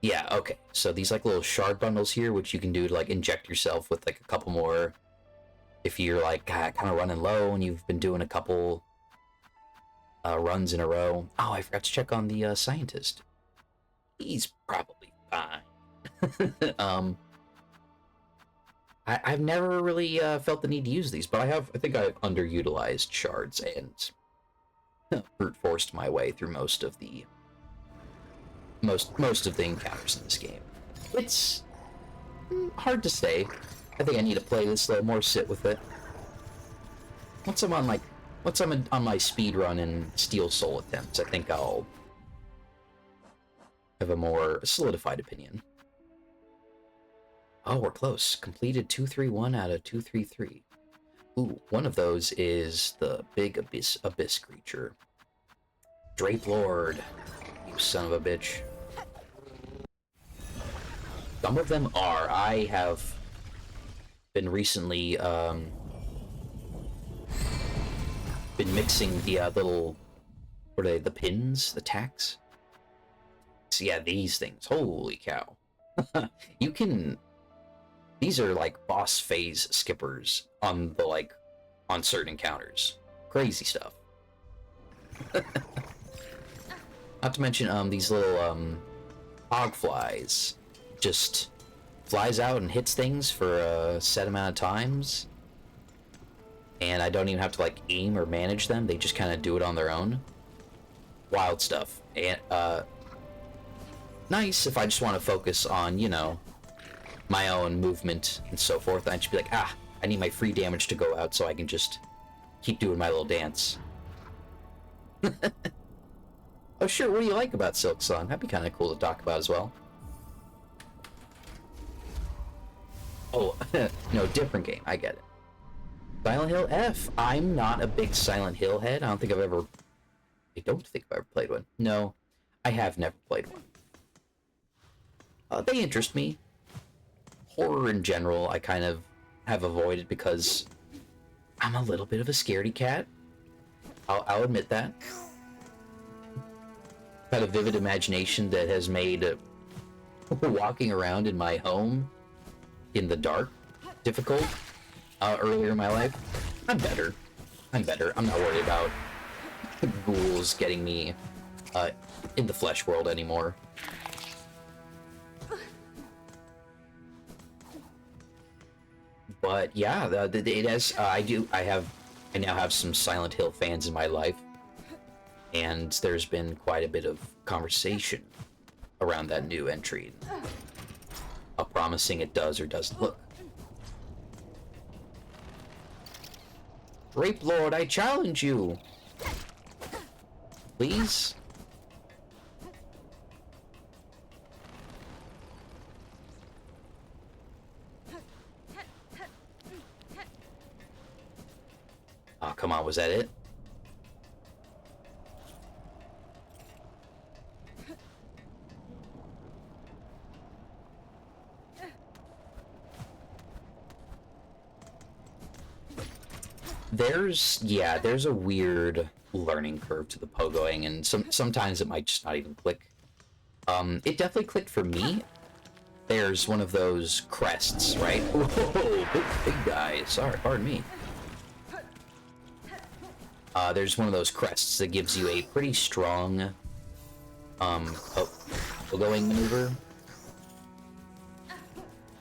Yeah, okay. So these like little shard bundles here, which you can do to like inject yourself with like a couple more if you're like kind of running low and you've been doing a couple runs in a row. Oh, I forgot to check on the scientist. He's probably fine. I've never really felt the need to use these, but I think I've underutilized shards and brute forced my way through most of the encounters in this game. It's hard to say. I think I need to play this a little more, sit with it. Once I'm on my speed run and Steel Soul attempts, I think I'll have a more solidified opinion. Oh, we're close. Completed 231 out of 233. Ooh, one of those is the big abyss creature. Drape Lord, you son of a bitch. Some of them are. I have been recently been mixing the little, what are they, the pins, the tacks? So yeah, these things. Holy cow. You can... These are like boss phase skippers on certain encounters. Crazy stuff. Not to mention these little hog flies. Just flies out and hits things for a set amount of times. And I don't even have to like aim or manage them. They just kind of do it on their own. Wild stuff. And nice if I just want to focus on, you know, my own movement and so forth. I'd just be like, I I need my free damage to go out so I can just keep doing my little dance. Oh, sure, what do you like about Silksong? That'd be kind of cool to talk about as well. Oh, no, different game. I get it. Silent Hill F. I'm not a big Silent Hill head. I don't think I've ever... I don't think I've ever played one. No, I have never played one. They interest me. Horror in general, I kind of have avoided because I'm a little bit of a scaredy cat. I'll admit that. I've had a vivid imagination that has made walking around in my home in the dark difficult earlier in my life. I'm better. I'm not worried about ghouls getting me in the flesh world anymore. But yeah, it has. I now have some Silent Hill fans in my life, and there's been quite a bit of conversation around that new entry, how promising it does or doesn't look. Rape Lord, I challenge you. Please. Oh, come on, was that it? There's a weird learning curve to the pogoing, and sometimes it might just not even click. It definitely clicked for me. There's one of those crests, right? Whoa, big guy. Sorry, pardon me. There's one of those crests that gives you a pretty strong, pogoing maneuver.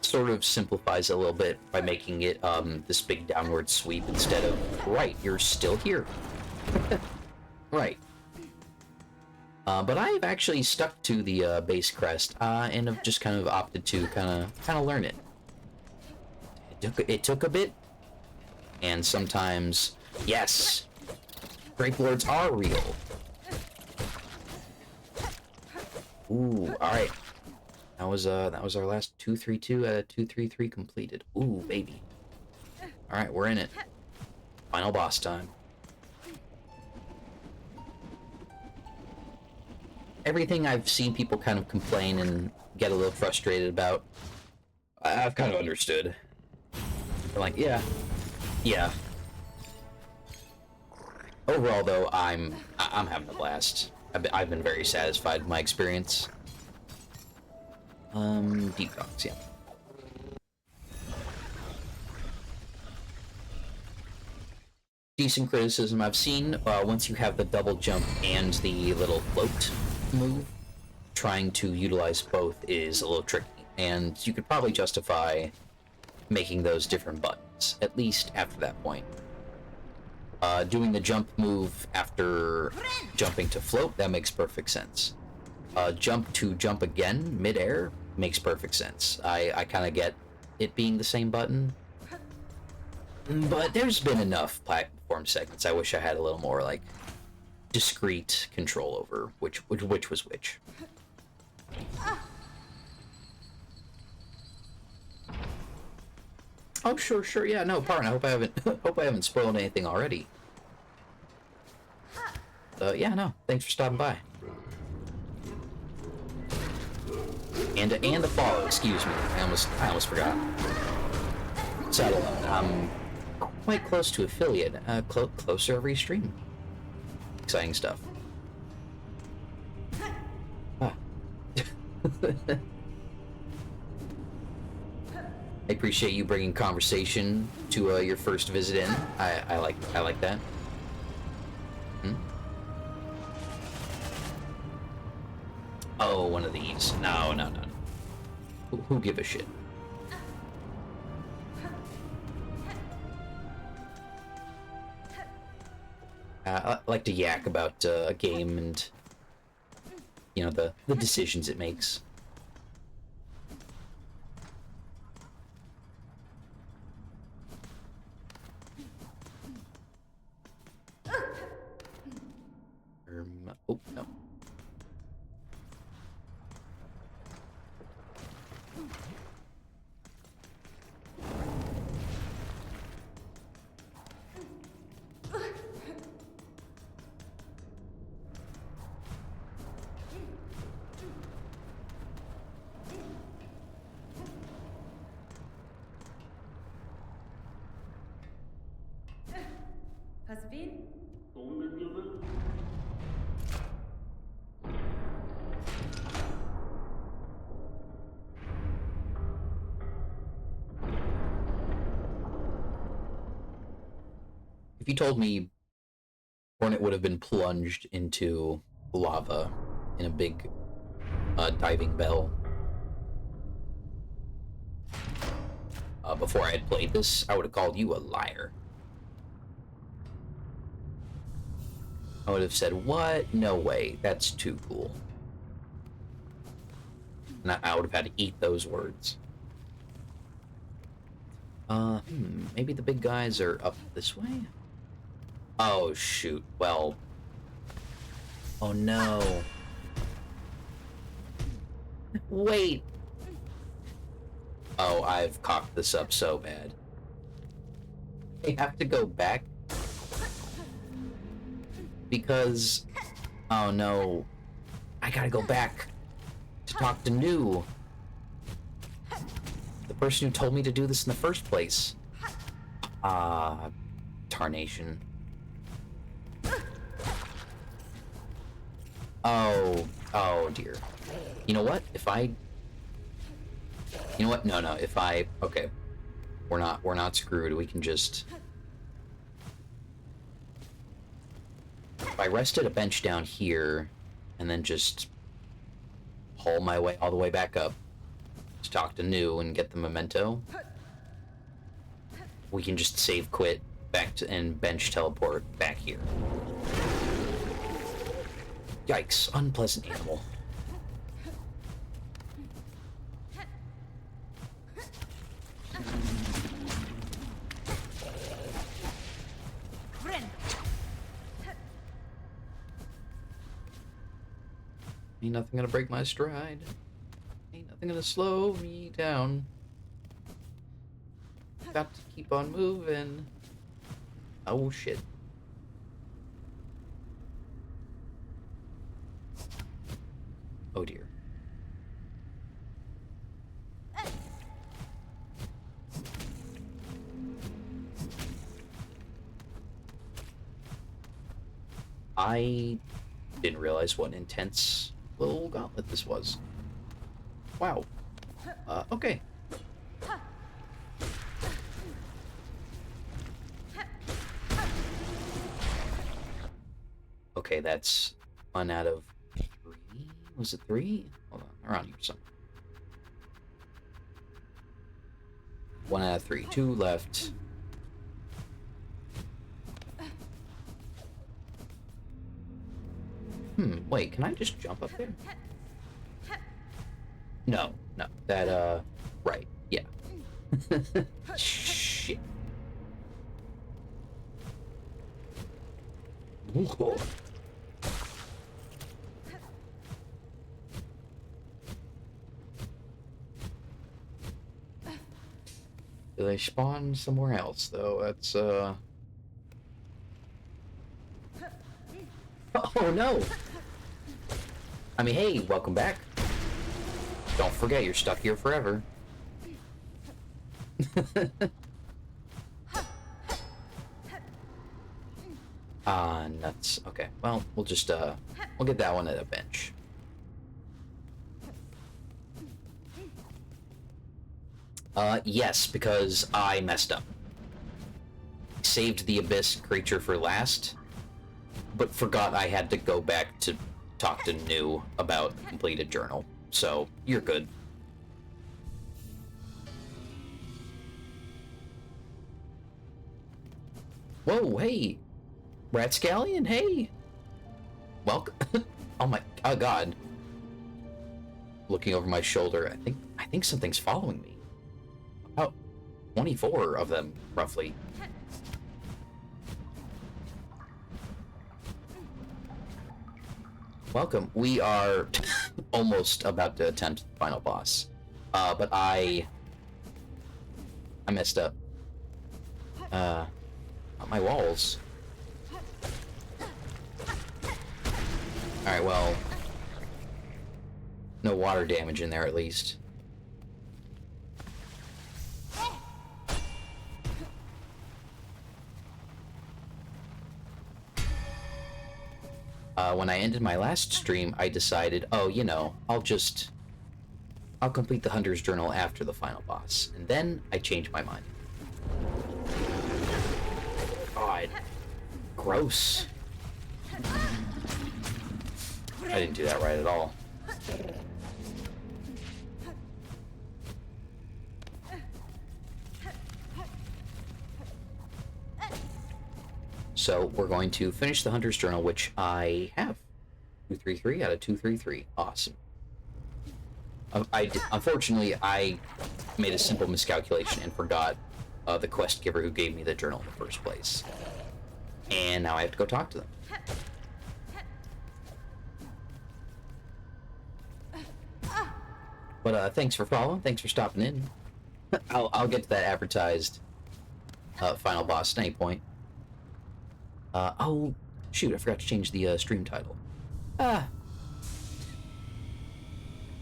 Sort of simplifies it a little bit by making it, this big downward sweep instead of, right, you're still here. Right. But I've actually stuck to the, base crest, and have just kind of opted to kind of learn it. It took a bit, and sometimes, yes! Rape Lords are real. Ooh, alright. That was our last 232 out of 233 completed. Ooh, baby. Alright, we're in it. Final boss time. Everything I've seen people kind of complain and get a little frustrated about, I've kind of understood. They're like, yeah. Overall, though, I'm having a blast. I've been very satisfied with my experience. Deep Dogs, yeah. Decent criticism I've seen. Once you have the double jump and the little float move, trying to utilize both is a little tricky, and you could probably justify making those different buttons, at least after that point. Doing the jump move after jumping to float, that makes perfect sense. Jump to jump again, mid-air, makes perfect sense. I kind of get it being the same button. But there's been enough platform segments. I wish I had a little more, like, discrete control over which was which. Oh, sure, yeah, no, pardon. I hope I haven't spoiled anything already. Yeah, no, thanks for stopping by. And a follow, excuse me. I almost forgot. Saddle, I'm quite close to affiliate. Closer every stream. Exciting stuff. Ah. I appreciate you bringing conversation to your first visit in. I like that. Hmm? Oh, one of these. No. Who give a shit? I like to yak about a game and, you know, the decisions it makes.
فين؟
If you told me Hornet would have been plunged into lava in a big diving bell before I had played this, I would have called you a liar. I would have said, what? No way. That's too cool. And I would have had to eat those words. Maybe the big guys are up this way? Oh, shoot. Well... Oh, no. Wait! Oh, I've cocked this up so bad. I have to go back? Because... Oh, no. I gotta go back to talk to New. The person who told me to do this in the first place. Tarnation. Oh dear. You know what? You know what? No, okay. We're not screwed. We can just... If I rest at a bench down here, and then just haul my way all the way back up to talk to New and get the memento, we can just save quit back to and bench teleport back here. Yikes, unpleasant animal. Ain't nothing gonna break my stride. Ain't nothing gonna slow me down. Got to keep on moving. Oh shit. Oh dear. I didn't realize what an intense little gauntlet this was. Wow. Okay. Okay, that's 1 out of 3. Was it 3? Hold on, around here somewhere. 1 out of 3. 2 left. Wait, can I just jump up there? No. That, right. Yeah. Shit. Whoa. Do they spawn somewhere else, though? That's, Oh, no! I mean, hey, welcome back. Don't forget, you're stuck here forever. Nuts. Okay, well, we'll just, we'll get that one at a bench. Yes, because I messed up. Saved the Abyss creature for last, but forgot I had to go back to talk to New about completed journal. So, you're good. Whoa, hey! Ratscallion, hey! Welcome. Oh god. Looking over my shoulder, I think something's following me. About 24 of them, roughly. Welcome. We are almost about to attempt the final boss. But I messed up. Not my walls. Alright, well... No water damage in there, at least. when I ended my last stream, I decided, oh, you know, I'll complete the Hunter's Journal after the final boss. And then I changed my mind. God. Gross. I didn't do that right at all. So we're going to finish the Hunter's Journal, which I have. 233 out of 233. Awesome. Unfortunately, I made a simple miscalculation and forgot the quest giver who gave me the journal in the first place. And now I have to go talk to them. But thanks for following. Thanks for stopping in. I'll get to that advertised final boss at any point. Oh, shoot, I forgot to change the stream title.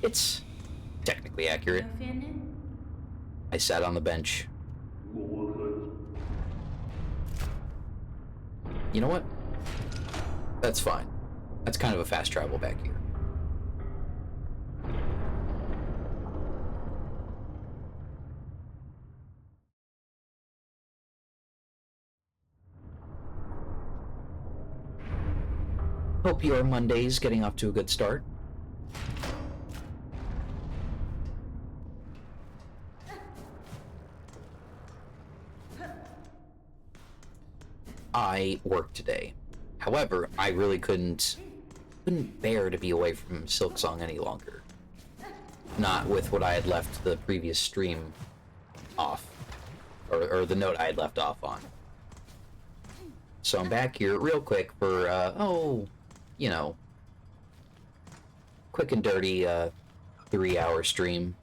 It's technically accurate. I sat on the bench. You know what? That's fine. That's kind of a fast travel back here. Hope your Monday's getting off to a good start. I worked today. However, I really couldn't bear to be away from Silksong any longer. Not with what I had left the previous stream off. Or the note I had left off on. So I'm back here real quick for, you know, quick and dirty 3-hour stream.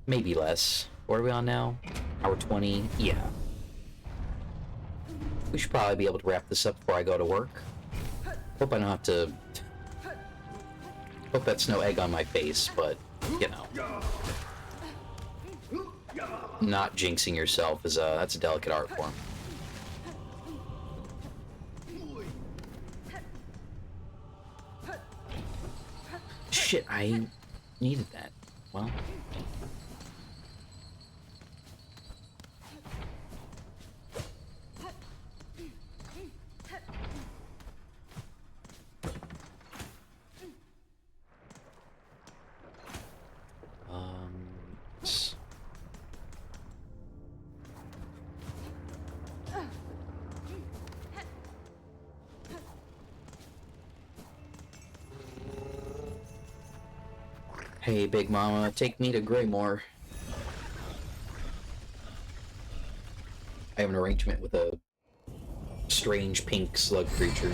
Maybe less. What are we on now? Hour 20? Yeah. We should probably be able to wrap this up before I go to work. Hope I don't have to... Hope that's no egg on my face, but, you know. Not jinxing yourself is that's a delicate art form. Shit, I needed that. Well... Hey, Big Mama, take me to Greymore. I have an arrangement with a strange pink slug creature.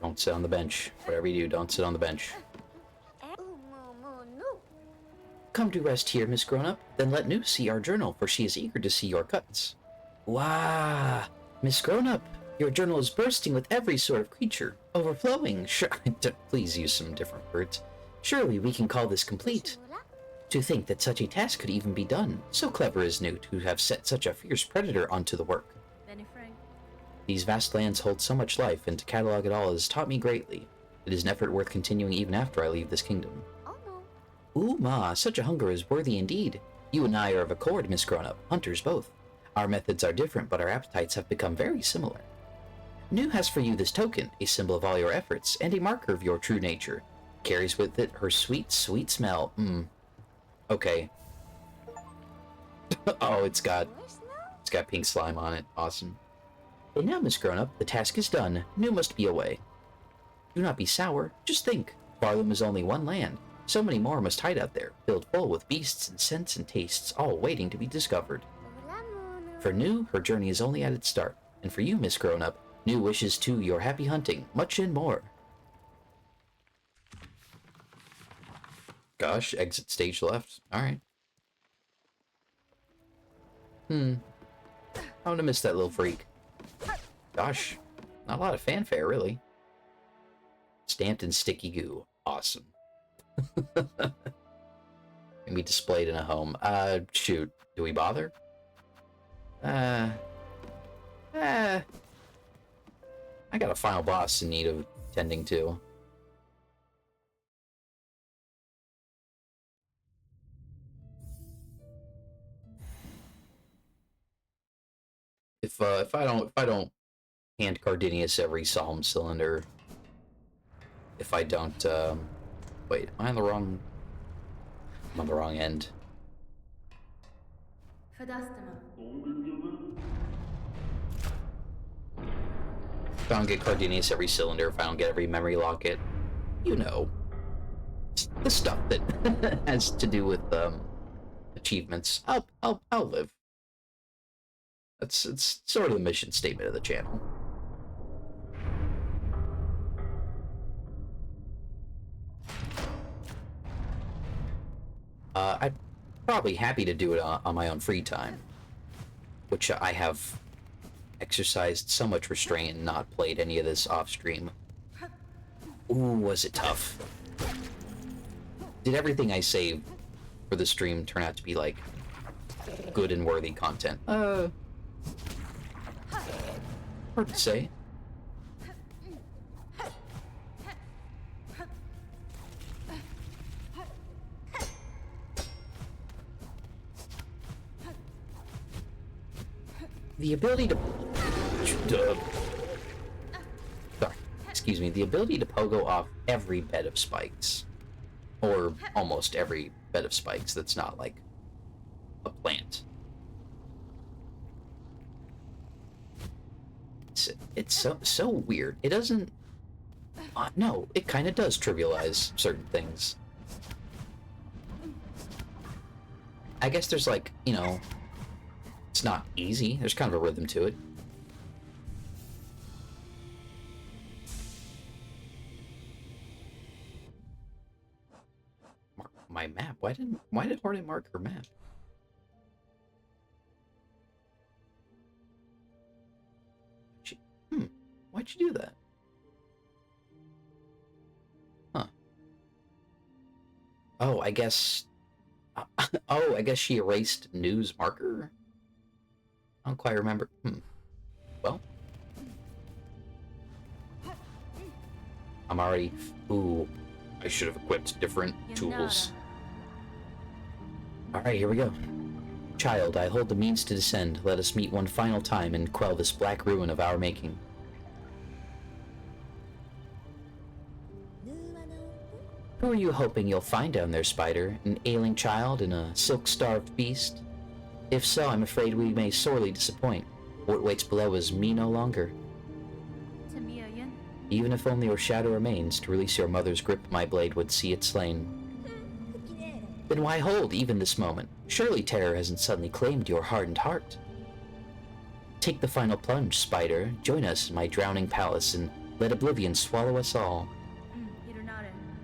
Don't sit on the bench. Whatever you do, don't sit on the bench. Come to rest here, Miss Grown-Up. Then let New see our journal, for she is eager to see your cuts. Wow! Miss Grown-Up, your journal is bursting with every sort of creature. Overflowing. Sure, please use some different words. Surely we can call this complete. To think that such a task could even be done. So clever is New to have set such a fierce predator onto the work. These vast lands hold so much life, and to catalog it all has taught me greatly. It is an effort worth continuing even after I leave this kingdom. Ooh, Ma, such a hunger is worthy indeed. You and I are of accord, Miss Grown-Up, hunters both. Our methods are different, but our appetites have become very similar. New has for you this token, a symbol of all your efforts, and a marker of your true nature. Carries with it her sweet, sweet smell. Okay. Oh, it's got pink slime on it. Awesome. And now, Miss Grown-Up, the task is done. New must be away. Do not be sour. Just think. Farlam is only one land. So many more must hide out there, filled full with beasts and scents and tastes, all waiting to be discovered. For New, her journey is only at its start. And for you, Miss Grown-Up, New wishes to your happy hunting, much and more. Gosh, exit stage left. Alright. I'm gonna miss that little freak. Gosh, not a lot of fanfare, really. Stamped in sticky goo. Awesome. Can be displayed in a home. Shoot. Do we bother? I got a final boss in need of tending to. If I don't hand Cardinius every Psalm cylinder, if I don't, wait, am I on the wrong? I'm on the wrong end. If I don't get Cardinius every cylinder, if I don't get every memory locket, you know, the stuff that has to do with achievements, I'll live. It's sort of the mission statement of the channel. I'm probably happy to do it on my own free time, which I have exercised so much restraint and not played any of this off stream. Ooh, was it tough? Did everything I saved for the stream turn out to be like good and worthy content? Hard to say. The ability to... sorry, excuse me. The ability to pogo off every bed of spikes. Or almost every bed of spikes that's not, like, a plant. It's so weird. It doesn't... no, it kind of does trivialize certain things. I guess there's, like, you know... It's not easy. There's kind of a rhythm to it. Mark my map. Why did Hornet mark her map? Why'd you do that? Huh. Oh, I guess... oh, I guess she erased news marker? I don't quite remember. Well. I'm already... Ooh. I should have equipped different tools. Alright, here we go. Child, I hold the means to descend. Let us meet one final time and quell this black ruin of our making. Who are you hoping you'll find down there, Spider? An ailing child and a silk-starved beast? If so, I'm afraid we may sorely disappoint. What waits below is me no longer. Even if only your shadow remains, to release your mother's grip, my blade would see it slain. Then why hold even this moment? Surely terror hasn't suddenly claimed your hardened heart. Take the final plunge, Spider. Join us in my drowning palace and let oblivion swallow us all.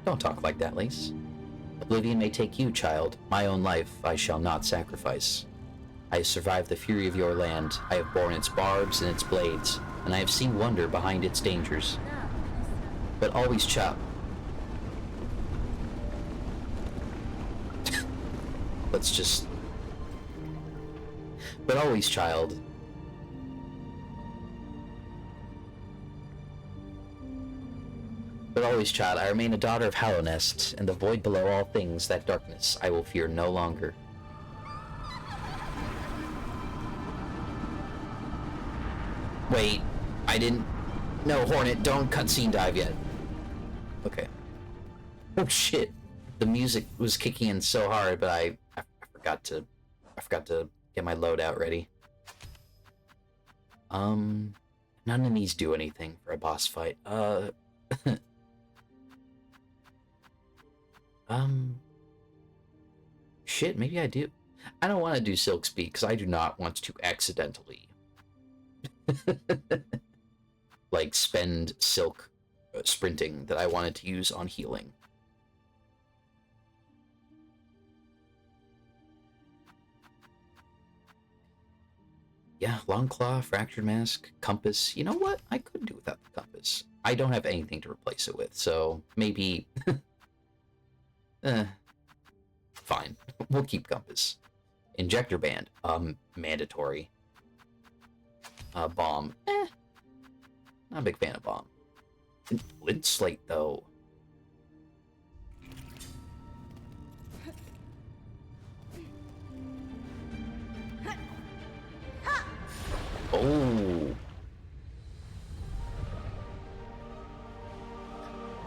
Don't talk like that, Lace. Oblivion may take you, child. My own life I shall not sacrifice. I have survived the fury of your land. I have borne its barbs and its blades, and I have seen wonder behind its dangers. But always, child... Let's just... But always, child... But always, child, I remain a daughter of Hallownest, and the void below all things, that darkness, I will fear no longer. Wait, I didn't... No, Hornet, don't cutscene dive yet. Okay. Oh shit. The music was kicking in so hard, but I forgot to get my loadout ready. None of these do anything for a boss fight. Shit, maybe I do. I don't want to do Silk Speed, because I do not want to accidentally like spend Silk sprinting that I wanted to use on healing. Yeah, long claw, fractured mask, compass. You know what? I could do without the compass. I don't have anything to replace it with, so maybe... fine. We'll keep compass. Injector band. Mandatory. Bomb. Not a big fan of bomb. Lid slate, though. Oh.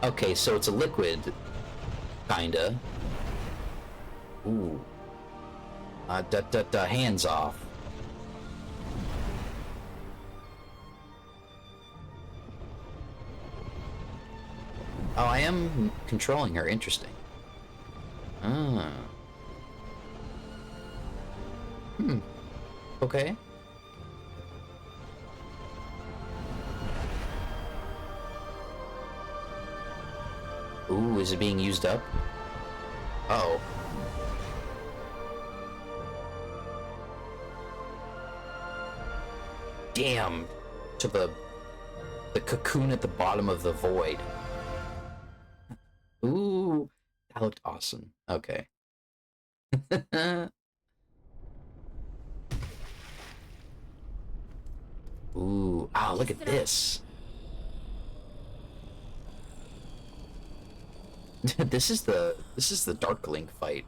Okay, so it's a liquid. Kinda. Ooh. Hands off. Oh, I am controlling her. Interesting. Ah. Okay. Ooh, is it being used up? Uh-oh. Damn. To the cocoon at the bottom of the void. Ooh, that looked awesome. Okay. Ooh, ah, look at this. This is the Dark Link fight.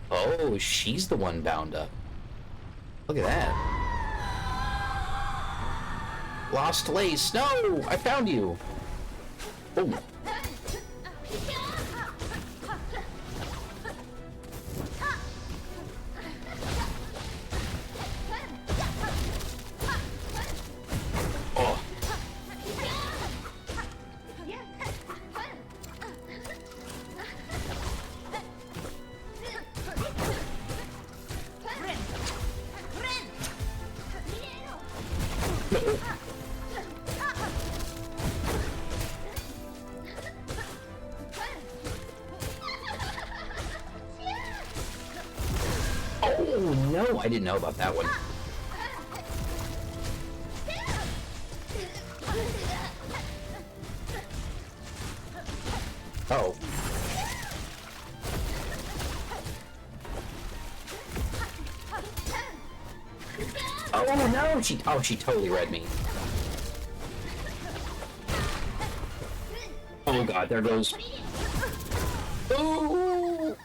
Oh, she's the one bound up. Look at that. Lost lace. No, I found you. Oh. Oh. Oh no, I didn't know about that one. Oh. Oh no, she totally read me. Oh god, there goes. Oh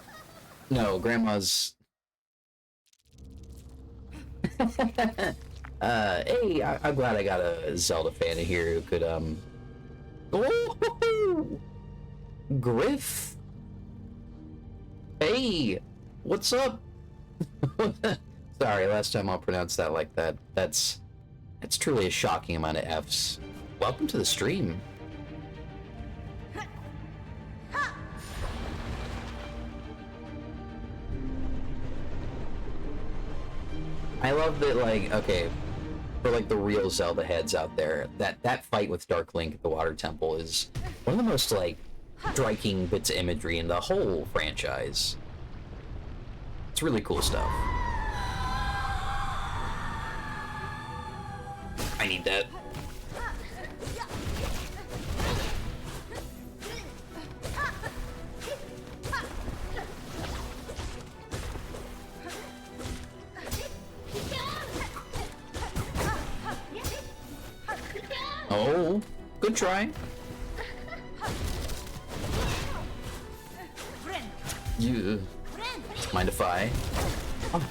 no, grandma's. Hey, I'm glad I got a Zelda fan in here who could oh, Griff. Hey, what's up? Sorry, last time I'll pronounce that like that. That's truly a shocking amount of Fs. Welcome to the stream. I love that, like, okay, for like the real Zelda heads out there, that fight with Dark Link at the Water Temple is one of the most like striking bits of imagery in the whole franchise. It's really cool stuff. I need that. Oh, good try. You mind if I? Oh.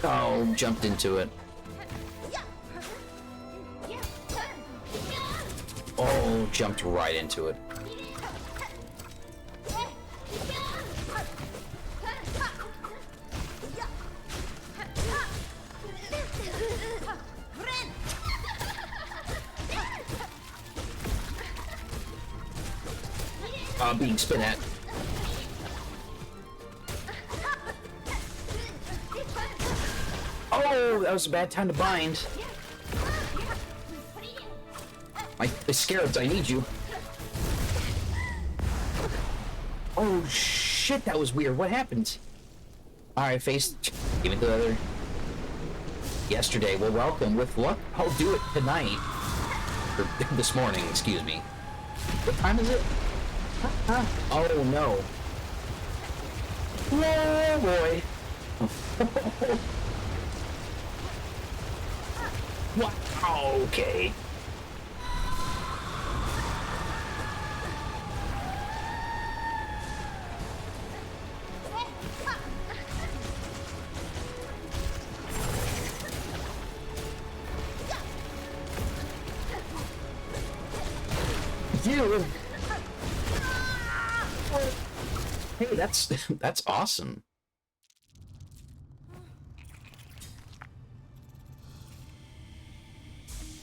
Oh, jumped into it. Oh, jumped right into it. Being spin at. Oh, that was a bad time to bind. My scarabs, I need you. Oh shit, that was weird. What happened? Alright, face. Give it the other. Yesterday, well, welcome. With luck, I'll do it tonight. Or this morning, excuse me. What time is it? Oh no. Oh boy. What? Okay. Dude. Hey, that's awesome.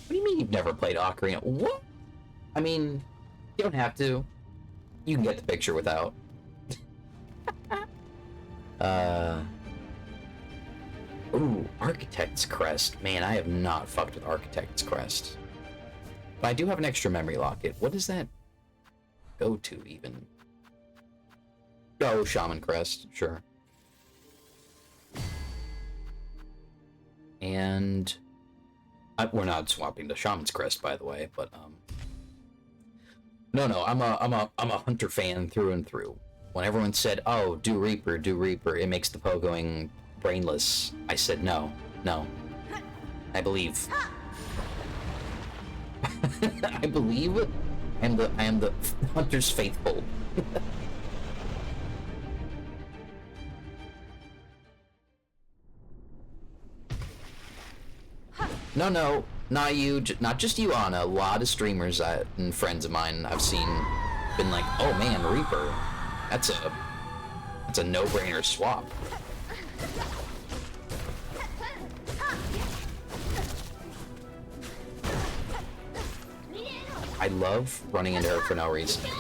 What do you mean you've never played Ocarina? What? I mean, you don't have to. You can get the picture without. Ooh, Architect's Crest. Man, I have not fucked with Architect's Crest. But I do have an extra memory locket. What does that go to, even? Oh, Shaman Crest, sure. And we're not swapping to Shaman's Crest, by the way, but no, I'm a Hunter fan through and through. When everyone said, "Oh, do Reaper," it makes the Poe going brainless, I said no. I believe. I believe I am the Hunter's faithful. No, not you, not just you, Anna. A lot of streamers and friends of mine I've seen been like, "Oh man, Reaper, that's a no-brainer swap." I love running into her for no reason.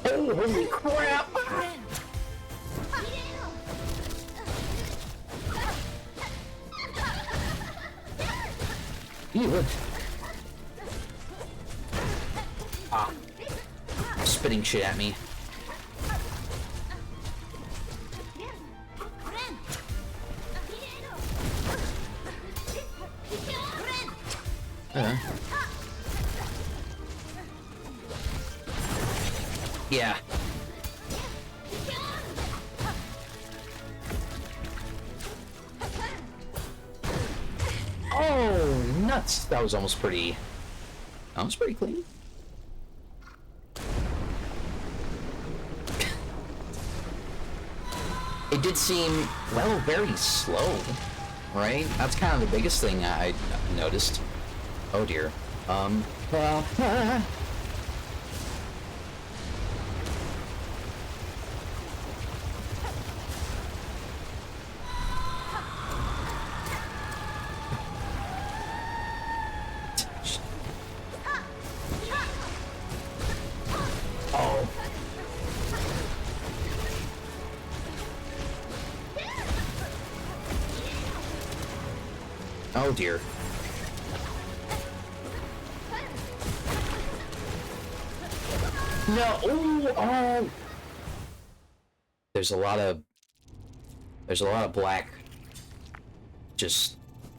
Oh, holy crap! Ew. Ah. Spitting shit at me. Yeah. Oh, nuts! That was almost pretty... That was pretty clean. It did seem, well, very slow, right? That's kind of the biggest thing I noticed. Oh dear. Oh dear. No. Ooh, oh. There's a lot of black just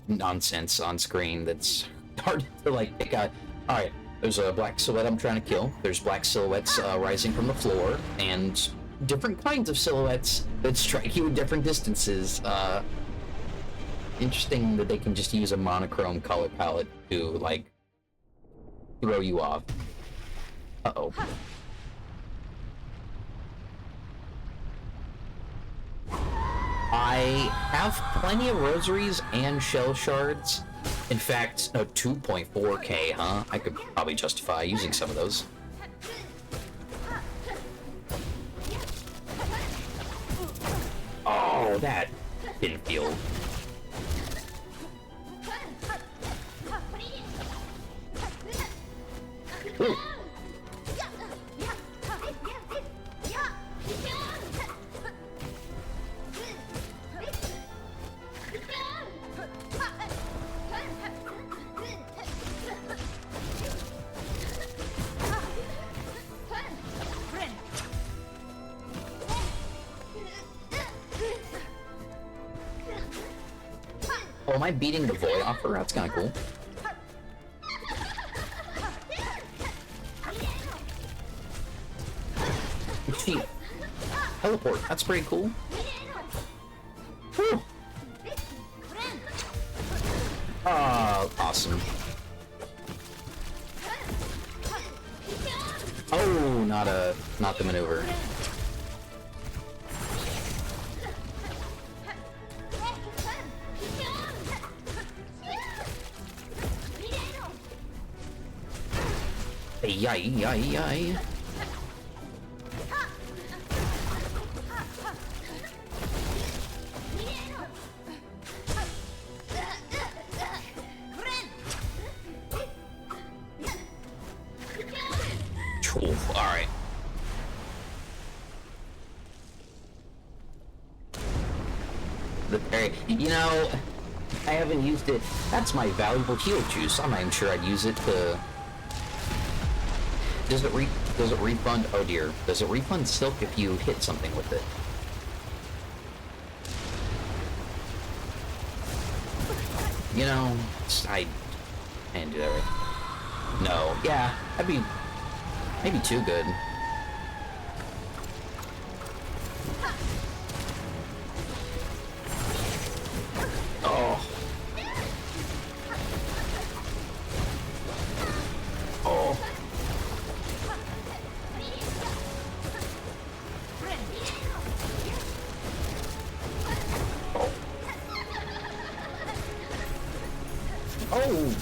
nonsense on screen that's hard to like pick out. All right, there's a black silhouette I'm trying to kill. There's black silhouettes rising from the floor, and different kinds of silhouettes that strike you at different distances. Interesting that they can just use a monochrome color palette to, like, throw you off. Uh-oh. I have plenty of rosaries and shell shards. In fact, no, 2.4k, huh? I could probably justify using some of those. Oh, that didn't feel... Ooh. Oh, am I beating the void off her? That's kind of cool. She teleport. That's pretty cool. Whew. Awesome. Oh, not the maneuver. Yay. Alright. The parry. You know, I haven't used it. That's my valuable heal juice. I'm not even sure I'd use it to... Does it refund? Oh dear. Does it refund Silk if you hit something with it? You know, I can't do that right. No. Yeah, that'd be maybe too good. Oh. Oh. Oh,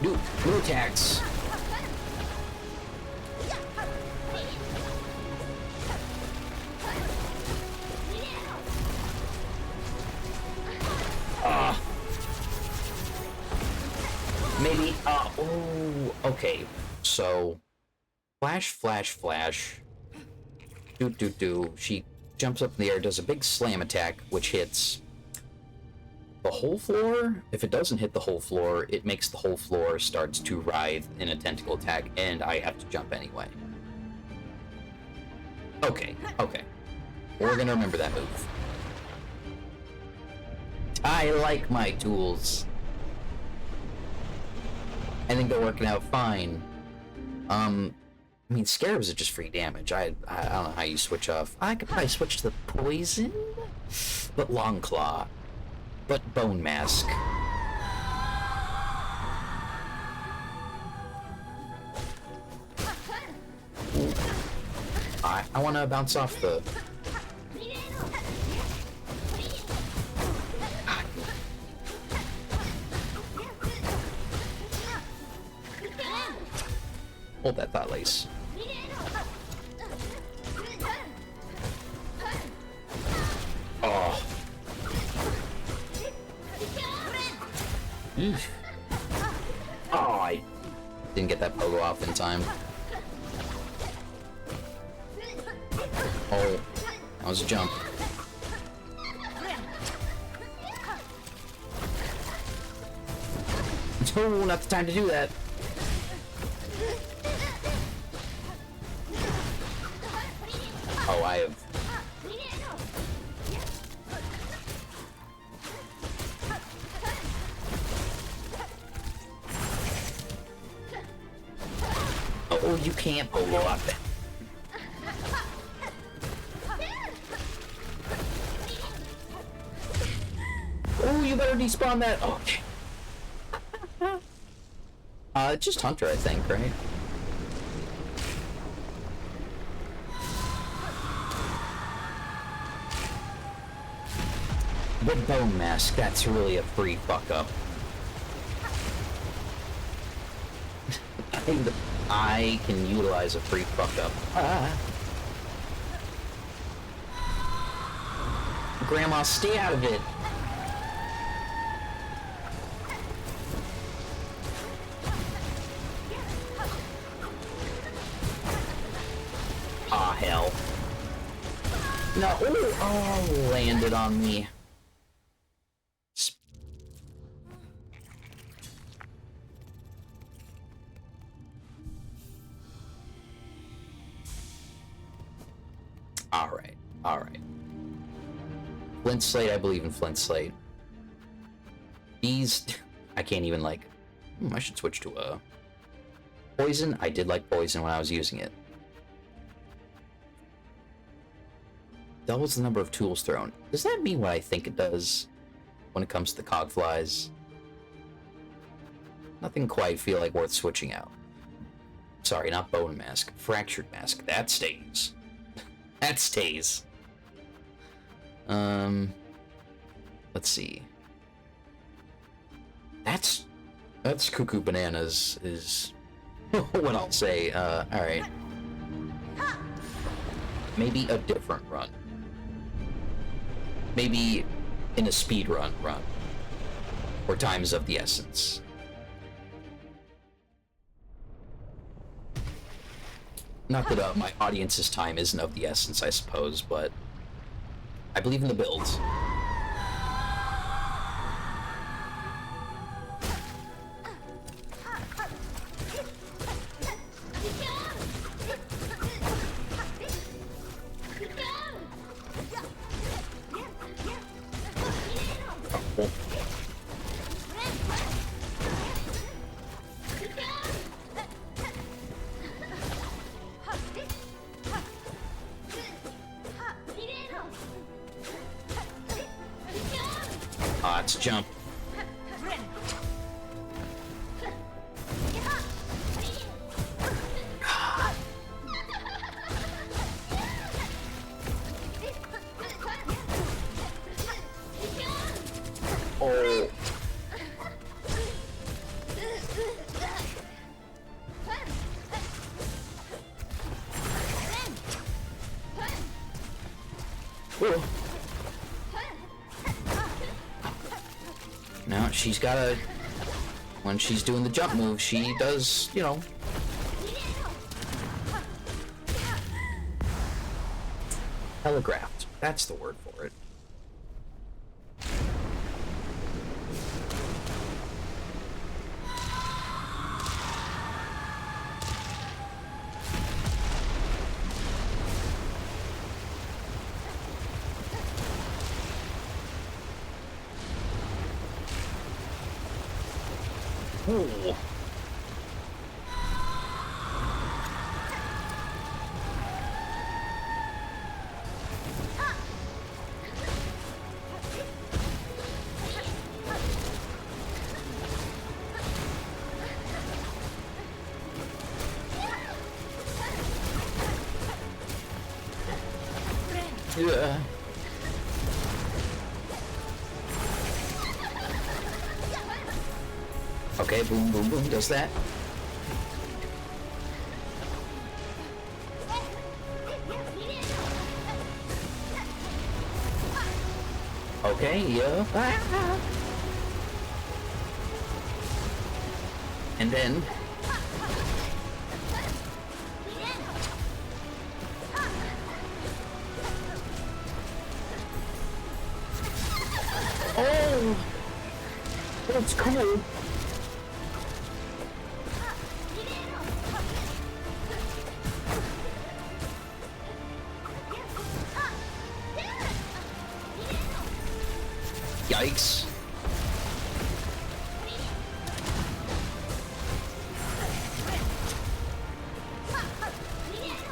new attacks. Maybe, oh, okay. So, flash. She jumps up in the air, does a big slam attack, which hits the whole floor. If it doesn't hit the whole floor, it makes the whole floor starts to writhe in a tentacle attack, and I have to jump anyway. Okay. We're gonna remember that move. I like my tools. I think they're working out fine. I mean, scarabs are just free damage. I don't know how you switch off. I could probably switch to poison, but long claw, but bone mask. Ooh. I want to bounce off the. Hold that thought lace. Oh. Oh, I didn't get that pogo off in time. Oh, that was a jump. Oh, not the time to do that. Oh, I have... Oh, you can't pull off that. Oh, you better despawn that. Okay. Just Hunter, I think, right? The bone mask, that's really a free fuck up. I think that I can utilize a free fuck up. Grandma, stay out of it. No, oh, landed on me. Alright, alright. Flint Slate, I believe in Flint Slate. These, I can't even like, I should switch to a poison. I did like poison when I was using it. Doubles the number of tools thrown. Does that mean what I think it does when it comes to the cogflies? Nothing quite feel like worth switching out. Sorry, not bone mask. Fractured mask. That stays. That stays. Let's see. That's Cuckoo Bananas is what I'll say. Alright. Maybe a different run. Maybe in a speed run. Or time is of the essence. Not that my audience's time isn't of the essence, I suppose, but I believe in the builds. Let's jump. Oh. Whoa. Now she's gotta, when she's doing the jump move, she does, you know. Telegraphed. That's the word for it. Ooh. Yeah. Okay, boom, boom, boom, does that. Okay, yeah. And then... Oh! That's cool. Yikes.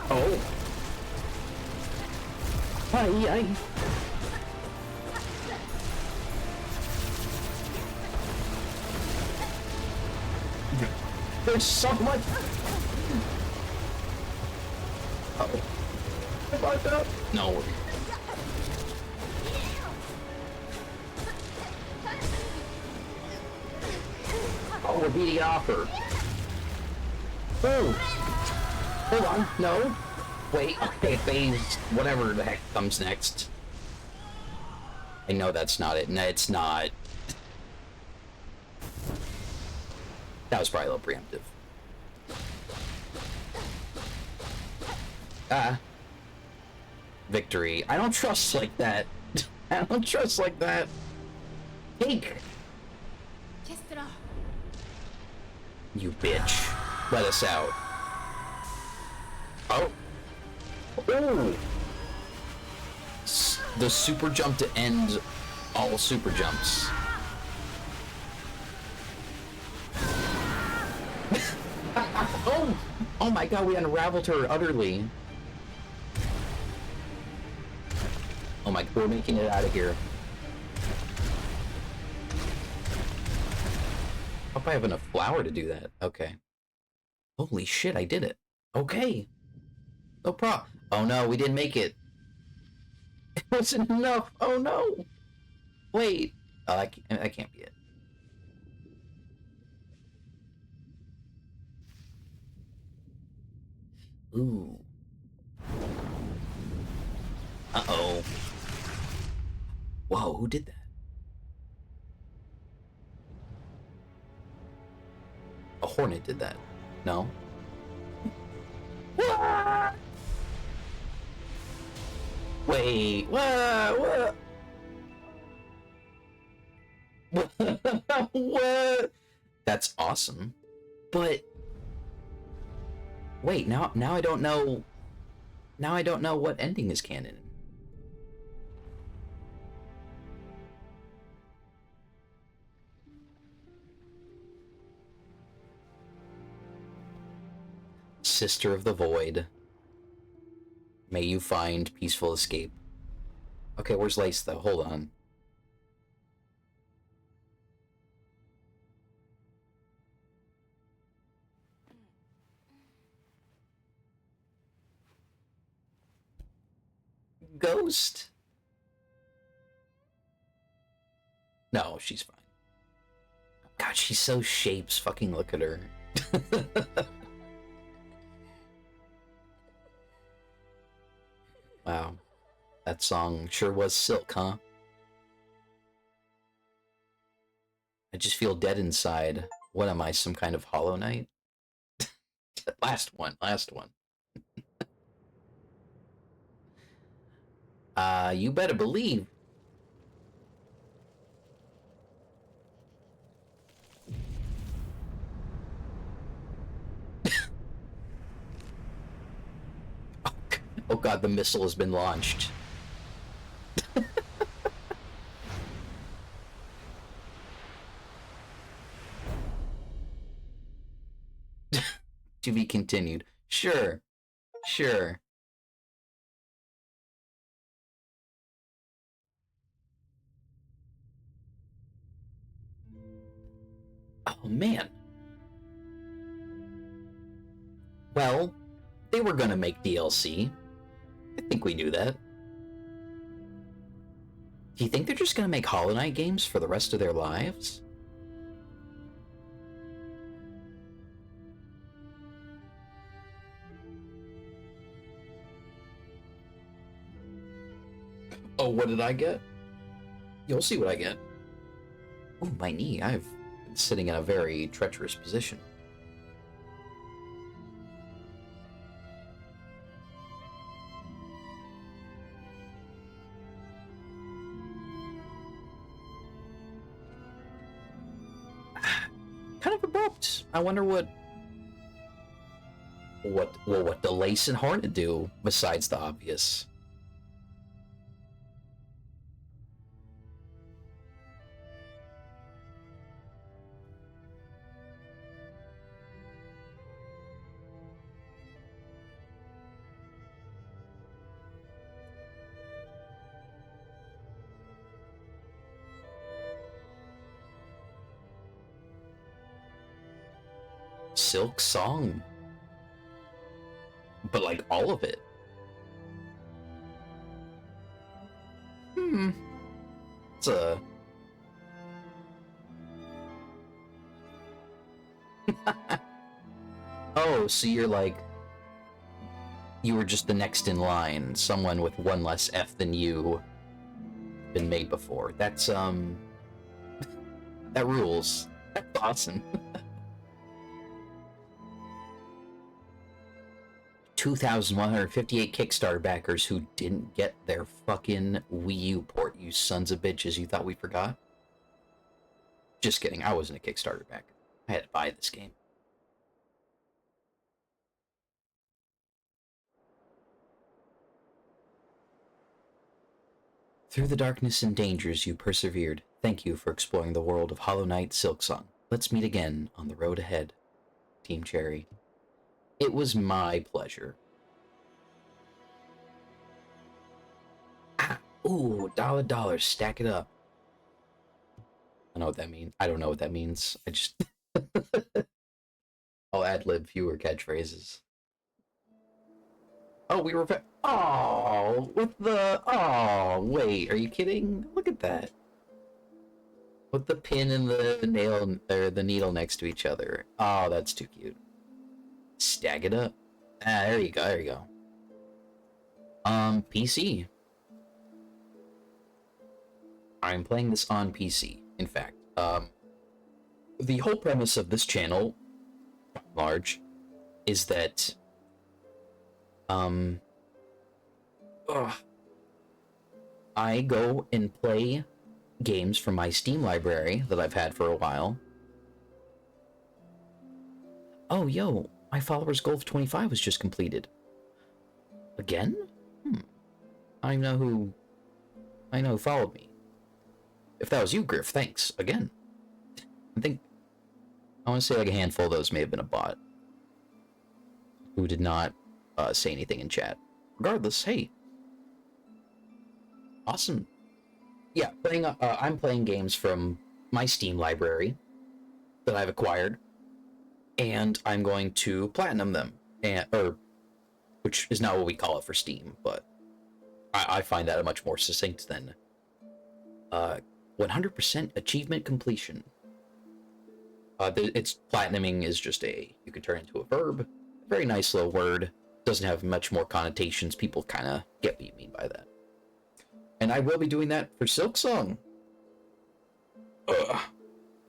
Oh. Ay. There's so much. Uh-oh. About that? No. Oh, we're beating it off her. Oh! Hold on, no. Wait, okay, phase, whatever the heck comes next. I know that's not it. No, it's not. That was probably a little preemptive. victory. I don't trust like that. I don't trust like that. Cake! You bitch. Let us out. Oh. Oh! The super jump to end all super jumps. Oh! Oh my god, we unraveled her utterly. Oh my, we're making it out of here. Hope I have enough flour to do that. Okay. Holy shit, I did it. Okay. No problem. Oh no, we didn't make it. It wasn't enough. Oh no. Wait. Oh, that can't be it. Ooh. Uh-oh. Whoa, who did that? A hornet did that. No? What? Wait, what? What? That's awesome. But wait, now I don't know. Now I don't know what ending is canon. Sister of the Void. May you find peaceful escape. Okay, where's Lace though? Hold on. Ghost? No, she's fine. God, she's so shapes. Fucking look at her. Wow. That song sure was silk, huh? I just feel dead inside. What am I, some kind of Hollow Knight? Last one. You better believe. Oh god, the missile has been launched. To be continued. Sure. Oh man. Well, they were gonna make DLC. I think we knew that. Do you think they're just gonna make Hollow Knight games for the rest of their lives? Oh, what did I get? You'll see what I get. Oh, my knee. I've been sitting in a very treacherous position. Kind of abrupt. I wonder what the Lace and Hornet do besides the obvious. Silksong. But like all of it. It's a... Oh, so you're like... You were just the next in line. Someone with one less F than you. Been made before. That's, that rules. That's awesome. 2,158 Kickstarter backers who didn't get their fucking Wii U port, you sons of bitches. You thought we forgot? Just kidding, I wasn't a Kickstarter backer. I had to buy this game. Through the darkness and dangers you persevered. Thank you for exploring the world of Hollow Knight Silksong. Let's meet again on the road ahead. Team Cherry. It was my pleasure. Ah, ooh, $1, stack it up. I know what that means. I don't know what that means. I just... I'll ad-lib fewer catchphrases. Oh, we were... Oh, with the... Oh, wait, are you kidding? Look at that. With the pin and the nail, or the needle next to each other. Oh, that's too cute. Stack it up. Ah, there you go, there you go. PC. I'm playing this on PC, in fact. The whole premise of this channel, large, is that, I go and play games from my Steam library that I've had for a while. Oh, yo, my followers goal of 25 was just completed. Again? I know who followed me. If that was you, Griff, thanks. Again. I want to say like a handful of those may have been a bot who did not say anything in chat. Regardless, hey. Awesome. Yeah, I'm playing games from my Steam library that I've acquired, and I'm going to platinum them, which is not what we call it for Steam, but I find that much more succinct than 100% achievement completion. It's platinuming is just you can turn into a verb. Very nice little word. Doesn't have much more connotations. People kind of get what you mean by that. And I will be doing that for Silksong.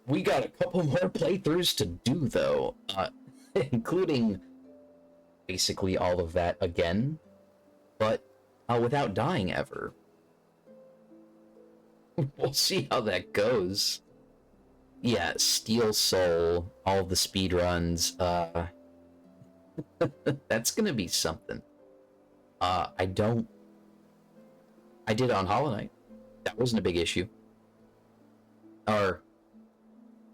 We got a couple more playthroughs to do, though. Including basically all of that again. But without dying ever. We'll see how that goes. Yeah, Steel Soul, all the speedruns, that's gonna be something. I did it on Hollow Knight. That wasn't a big issue. Or,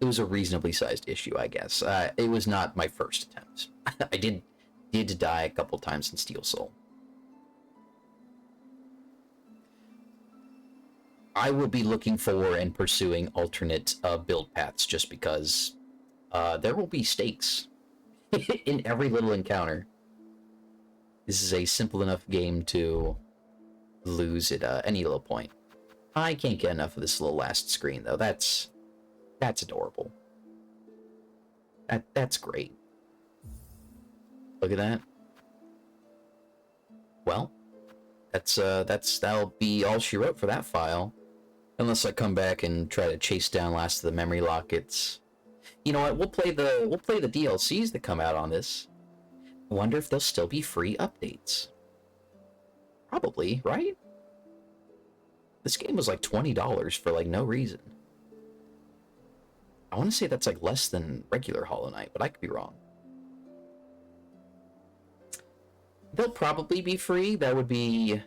it was a reasonably sized issue, I guess. It was not my first attempt. I did die a couple times in Steel Soul. I will be looking for and pursuing alternate build paths just because there will be stakes in every little encounter. This is a simple enough game to lose at any little point. I can't get enough of this little last screen, though. That's adorable. That's great. Look at that. Well, that'll be all she wrote for that file. Unless I come back and try to chase down last of the memory lockets. You know what? We'll play the DLCs that come out on this. I wonder if there'll still be free updates. Probably, right? This game was like $20 for like no reason. I want to say that's like less than regular Hollow Knight, but I could be wrong. They'll probably be free. That would be...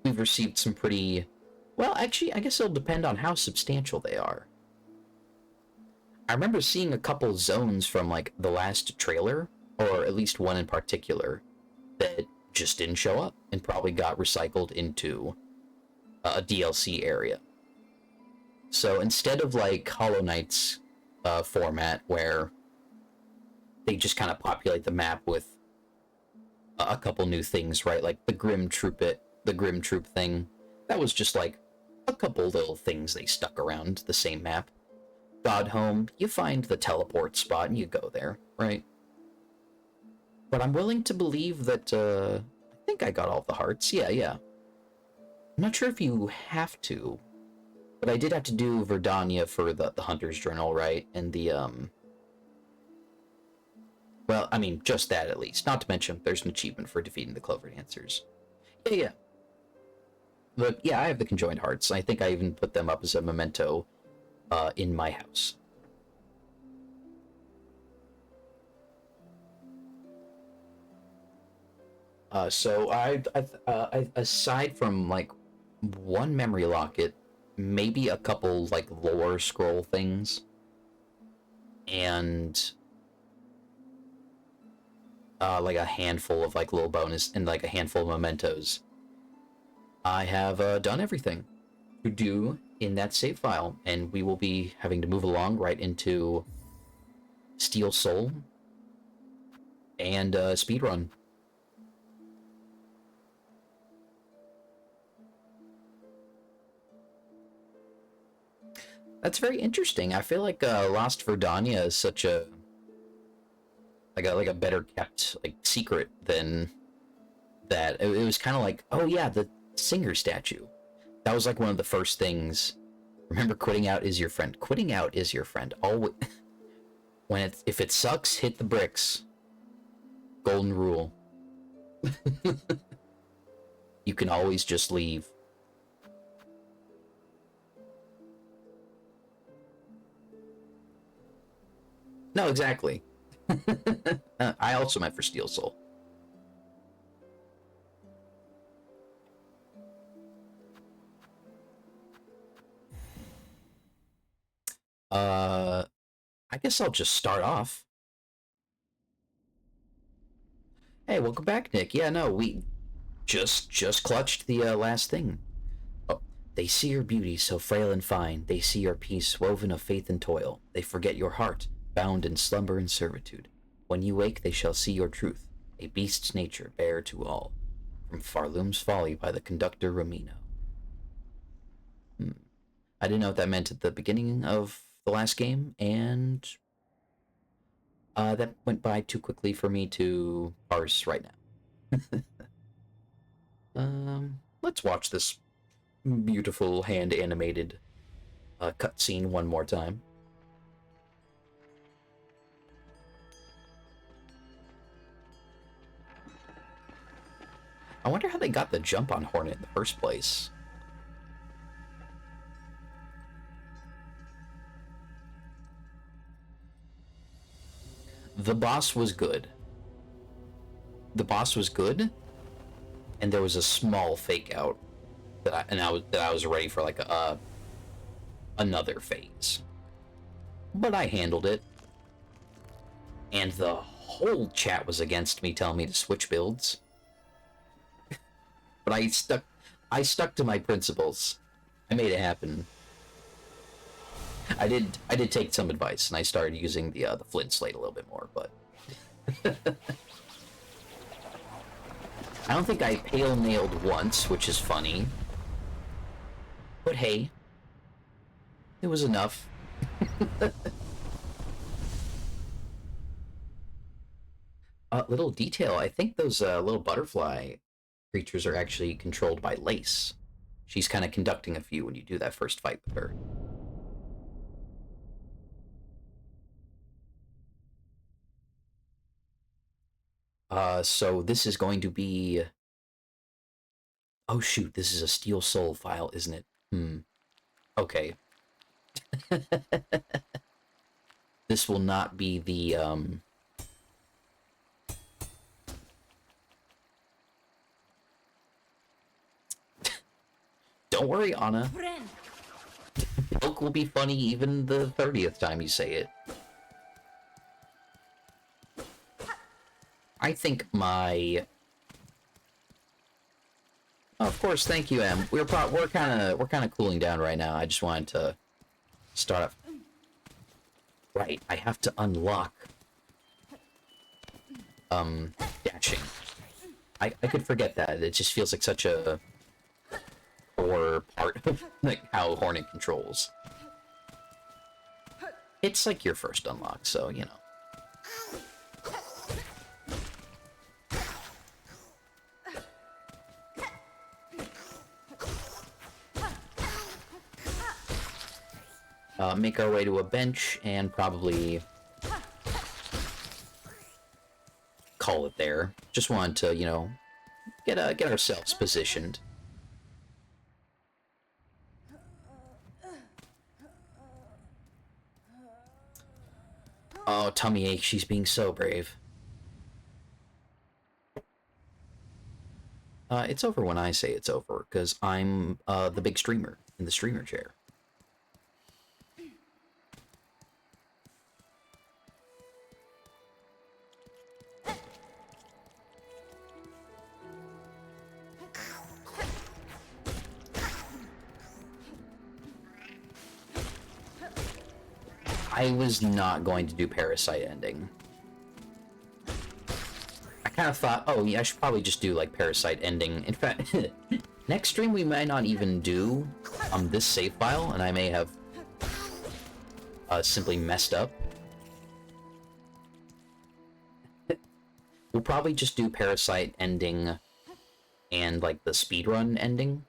We've received some pretty... Well, actually, I guess it'll depend on how substantial they are. I remember seeing a couple zones from, like, the last trailer, or at least one in particular, that just didn't show up, and probably got recycled into a DLC area. So instead of, like, Hollow Knight's format, where they just kind of populate the map with a couple new things, right? Like the Grim Troop thing. That was just like a couple little things they stuck around the same map. Godhome, you find the teleport spot and you go there, right? But I'm willing to believe that, I think I got all the hearts. Yeah. I'm not sure if you have to, but I did have to do Verdania for the Hunter's Journal, right? And the Well, I mean, just that at least. Not to mention, there's an achievement for defeating the Clover Dancers. Yeah, yeah. But yeah, I have the conjoined hearts. I think I even put them up as a memento in my house. So aside from like one memory locket, maybe a couple like lore scroll things, and like a handful of like little bonus and like a handful of mementos, I have done everything to do in that save file, and we will be having to move along right into Steel Soul and speedrun. That's very interesting. I feel like Lost Verdania is such a like a better kept like secret than that. It was kind of like, oh yeah, the singer statue. That was like one of the first things. Remember, quitting out is your friend. Quitting out is your friend. Always, if it sucks, hit the bricks. Golden rule. You can always just leave. No, exactly. I also meant for Steel Soul. I guess I'll just start off. Hey, welcome back, Nick. Yeah, no, we just clutched the last thing. Oh, they see your beauty so frail and fine. They see your peace woven of faith and toil. They forget your heart, bound in slumber and servitude. When you wake, they shall see your truth, a beast's nature bare to all. From Farloom's Folly by the conductor Ramino. I didn't know what that meant at the beginning of the last game, and that went by too quickly for me to parse right now. Let's watch this beautiful hand animated cutscene one more time. I wonder how they got the jump on Hornet in the first place. The boss was good. The boss was good, and there was a small fake out that I was ready for like another phase. But I handled it. And the whole chat was against me, telling me to switch builds. But I stuck to my principles. I made it happen. I did take some advice, and I started using the flint slate a little bit more, but I don't think I pale nailed once, which is funny. But hey, it was enough. Little detail, I think those little butterfly creatures are actually controlled by Lace. She's kind of conducting a few when you do that first fight with her. So this is going to be... Oh shoot, this is a Steel Soul file, isn't it? Okay. This will not be the, Don't worry, Anna. Milk will be funny even the 30th time you say it. I think my... Oh, of course, thank you, Em. We're kind of cooling down right now. I just wanted to start up. Right, I have to unlock dashing. I could forget that. It just feels like such a core part of like how Hornet controls. It's like your first unlock, so you know. Make our way to a bench and probably call it there. Just wanted to, you know, get ourselves positioned. Oh, tummy ache. She's being so brave. It's over when I say it's over, because I'm the big streamer in the streamer chair. I was not going to do Parasite ending. I kind of thought, oh yeah, I should probably just do like Parasite ending. In fact, next stream we might not even do this save file, and I may have simply messed up. We'll probably just do Parasite ending and like the speedrun ending.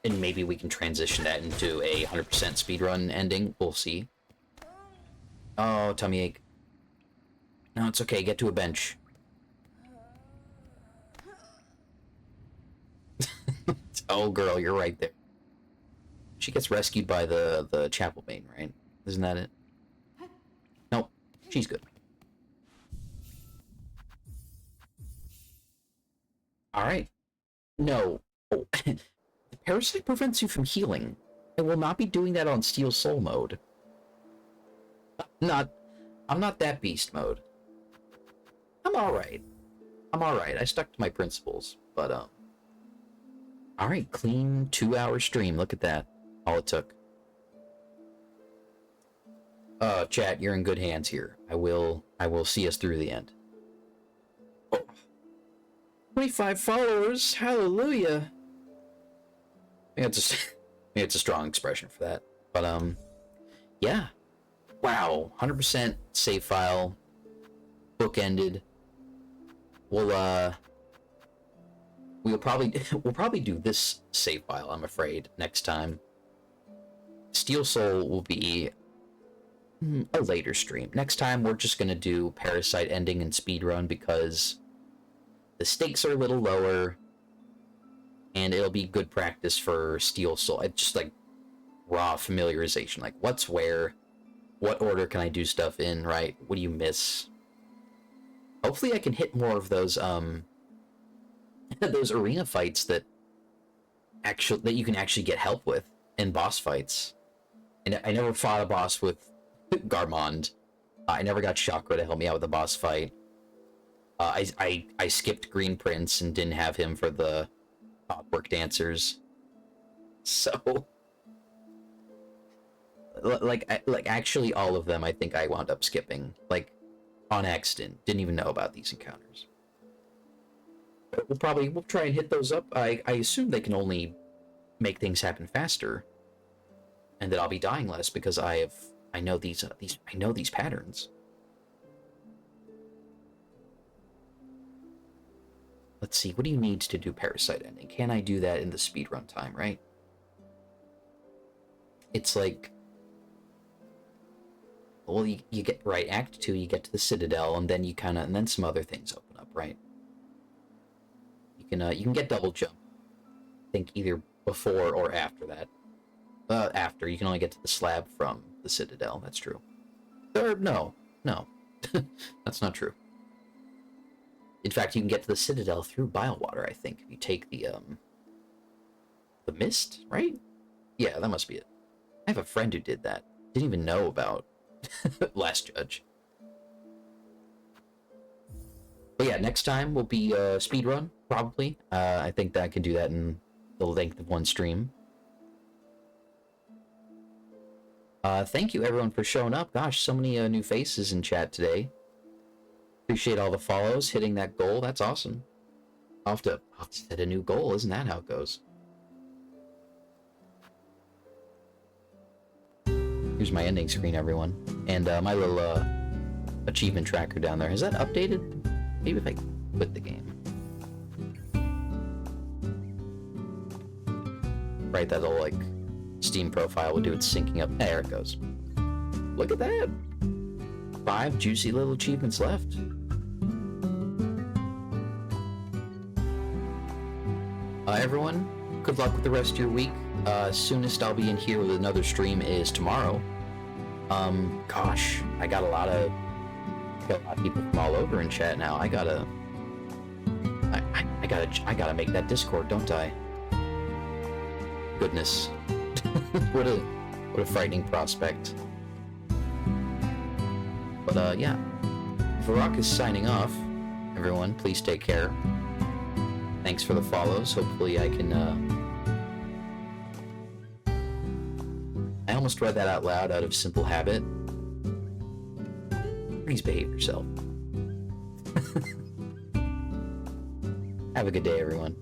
And maybe we can transition that into a 100% speedrun ending. We'll see. Oh, tummy ache. No, it's okay. Get to a bench. Oh, girl, you're right there. She gets rescued by the chapel main, right? Isn't that it? Nope. She's good. Alright. No. Oh. The Parasite prevents you from healing. I will not be doing that on Steel Soul mode. I'm not that beast mode. I'm alright. I stuck to my principles, but, alright, clean 2-hour stream. Look at that. All it took. Chat, you're in good hands here. I will see us through the end. Oh. 25 followers. Hallelujah. I think it's a strong expression for that. But, yeah. Wow. 100% save file. Bookended. We'll probably do this save file, I'm afraid, next time. Steel Soul will be a later stream. Next time we're just gonna do Parasite ending and speedrun because the stakes are a little lower and it'll be good practice for Steel Soul. It's just like raw familiarization, like what's where, what order can I do stuff in, right? What do you miss? Hopefully I can hit more of those those arena fights that you can actually get help with in boss fights. And I never fought a boss with Garmond. I never got Chakra to help me out with the boss fight. I skipped Green Prince and didn't have him for the Clockwork Dancers. So like actually all of them I think I wound up skipping, like on accident. Didn't even know about these encounters. But we'll try and hit those up. I assume they can only make things happen faster, and that I'll be dying less because I know these patterns. Let's see, what do you need to do Parasite ending? Can I do that in the speedrun time, right? It's like, well, you get, right, Act 2, you get to the Citadel, and then and then some other things open up, right? You can get double jump. I think either before or after that. After, you can only get to the slab from the Citadel, that's true. Or, no. That's not true. In fact, you can get to the Citadel through Bilewater, I think, if you take the mist, right? Yeah, that must be it. I have a friend who did that. Didn't even know about Last Judge. But yeah, next time will be speedrun, probably. I think that I can do that in the length of one stream. Thank you, everyone, for showing up. Gosh, so many new faces in chat today. Appreciate all the follows, hitting that goal. That's awesome. I'll have to set a new goal. Isn't that how it goes? Here's my ending screen, everyone. And my little achievement tracker down there. Has that updated? Maybe if I quit the game. Right, that little, like, Steam profile will do its syncing up. There it goes. Look at that! 5 juicy little achievements left. Everyone, good luck with the rest of your week. Soonest I'll be in here with another stream is tomorrow. Gosh, I got a lot of people from all over in chat now. I gotta make that Discord, don't I? Goodness, what a frightening prospect. But yeah, Varrock is signing off. Everyone, please take care. Thanks for the follows. Hopefully I can, I almost read that out loud out of simple habit. Please behave yourself. Have a good day, everyone.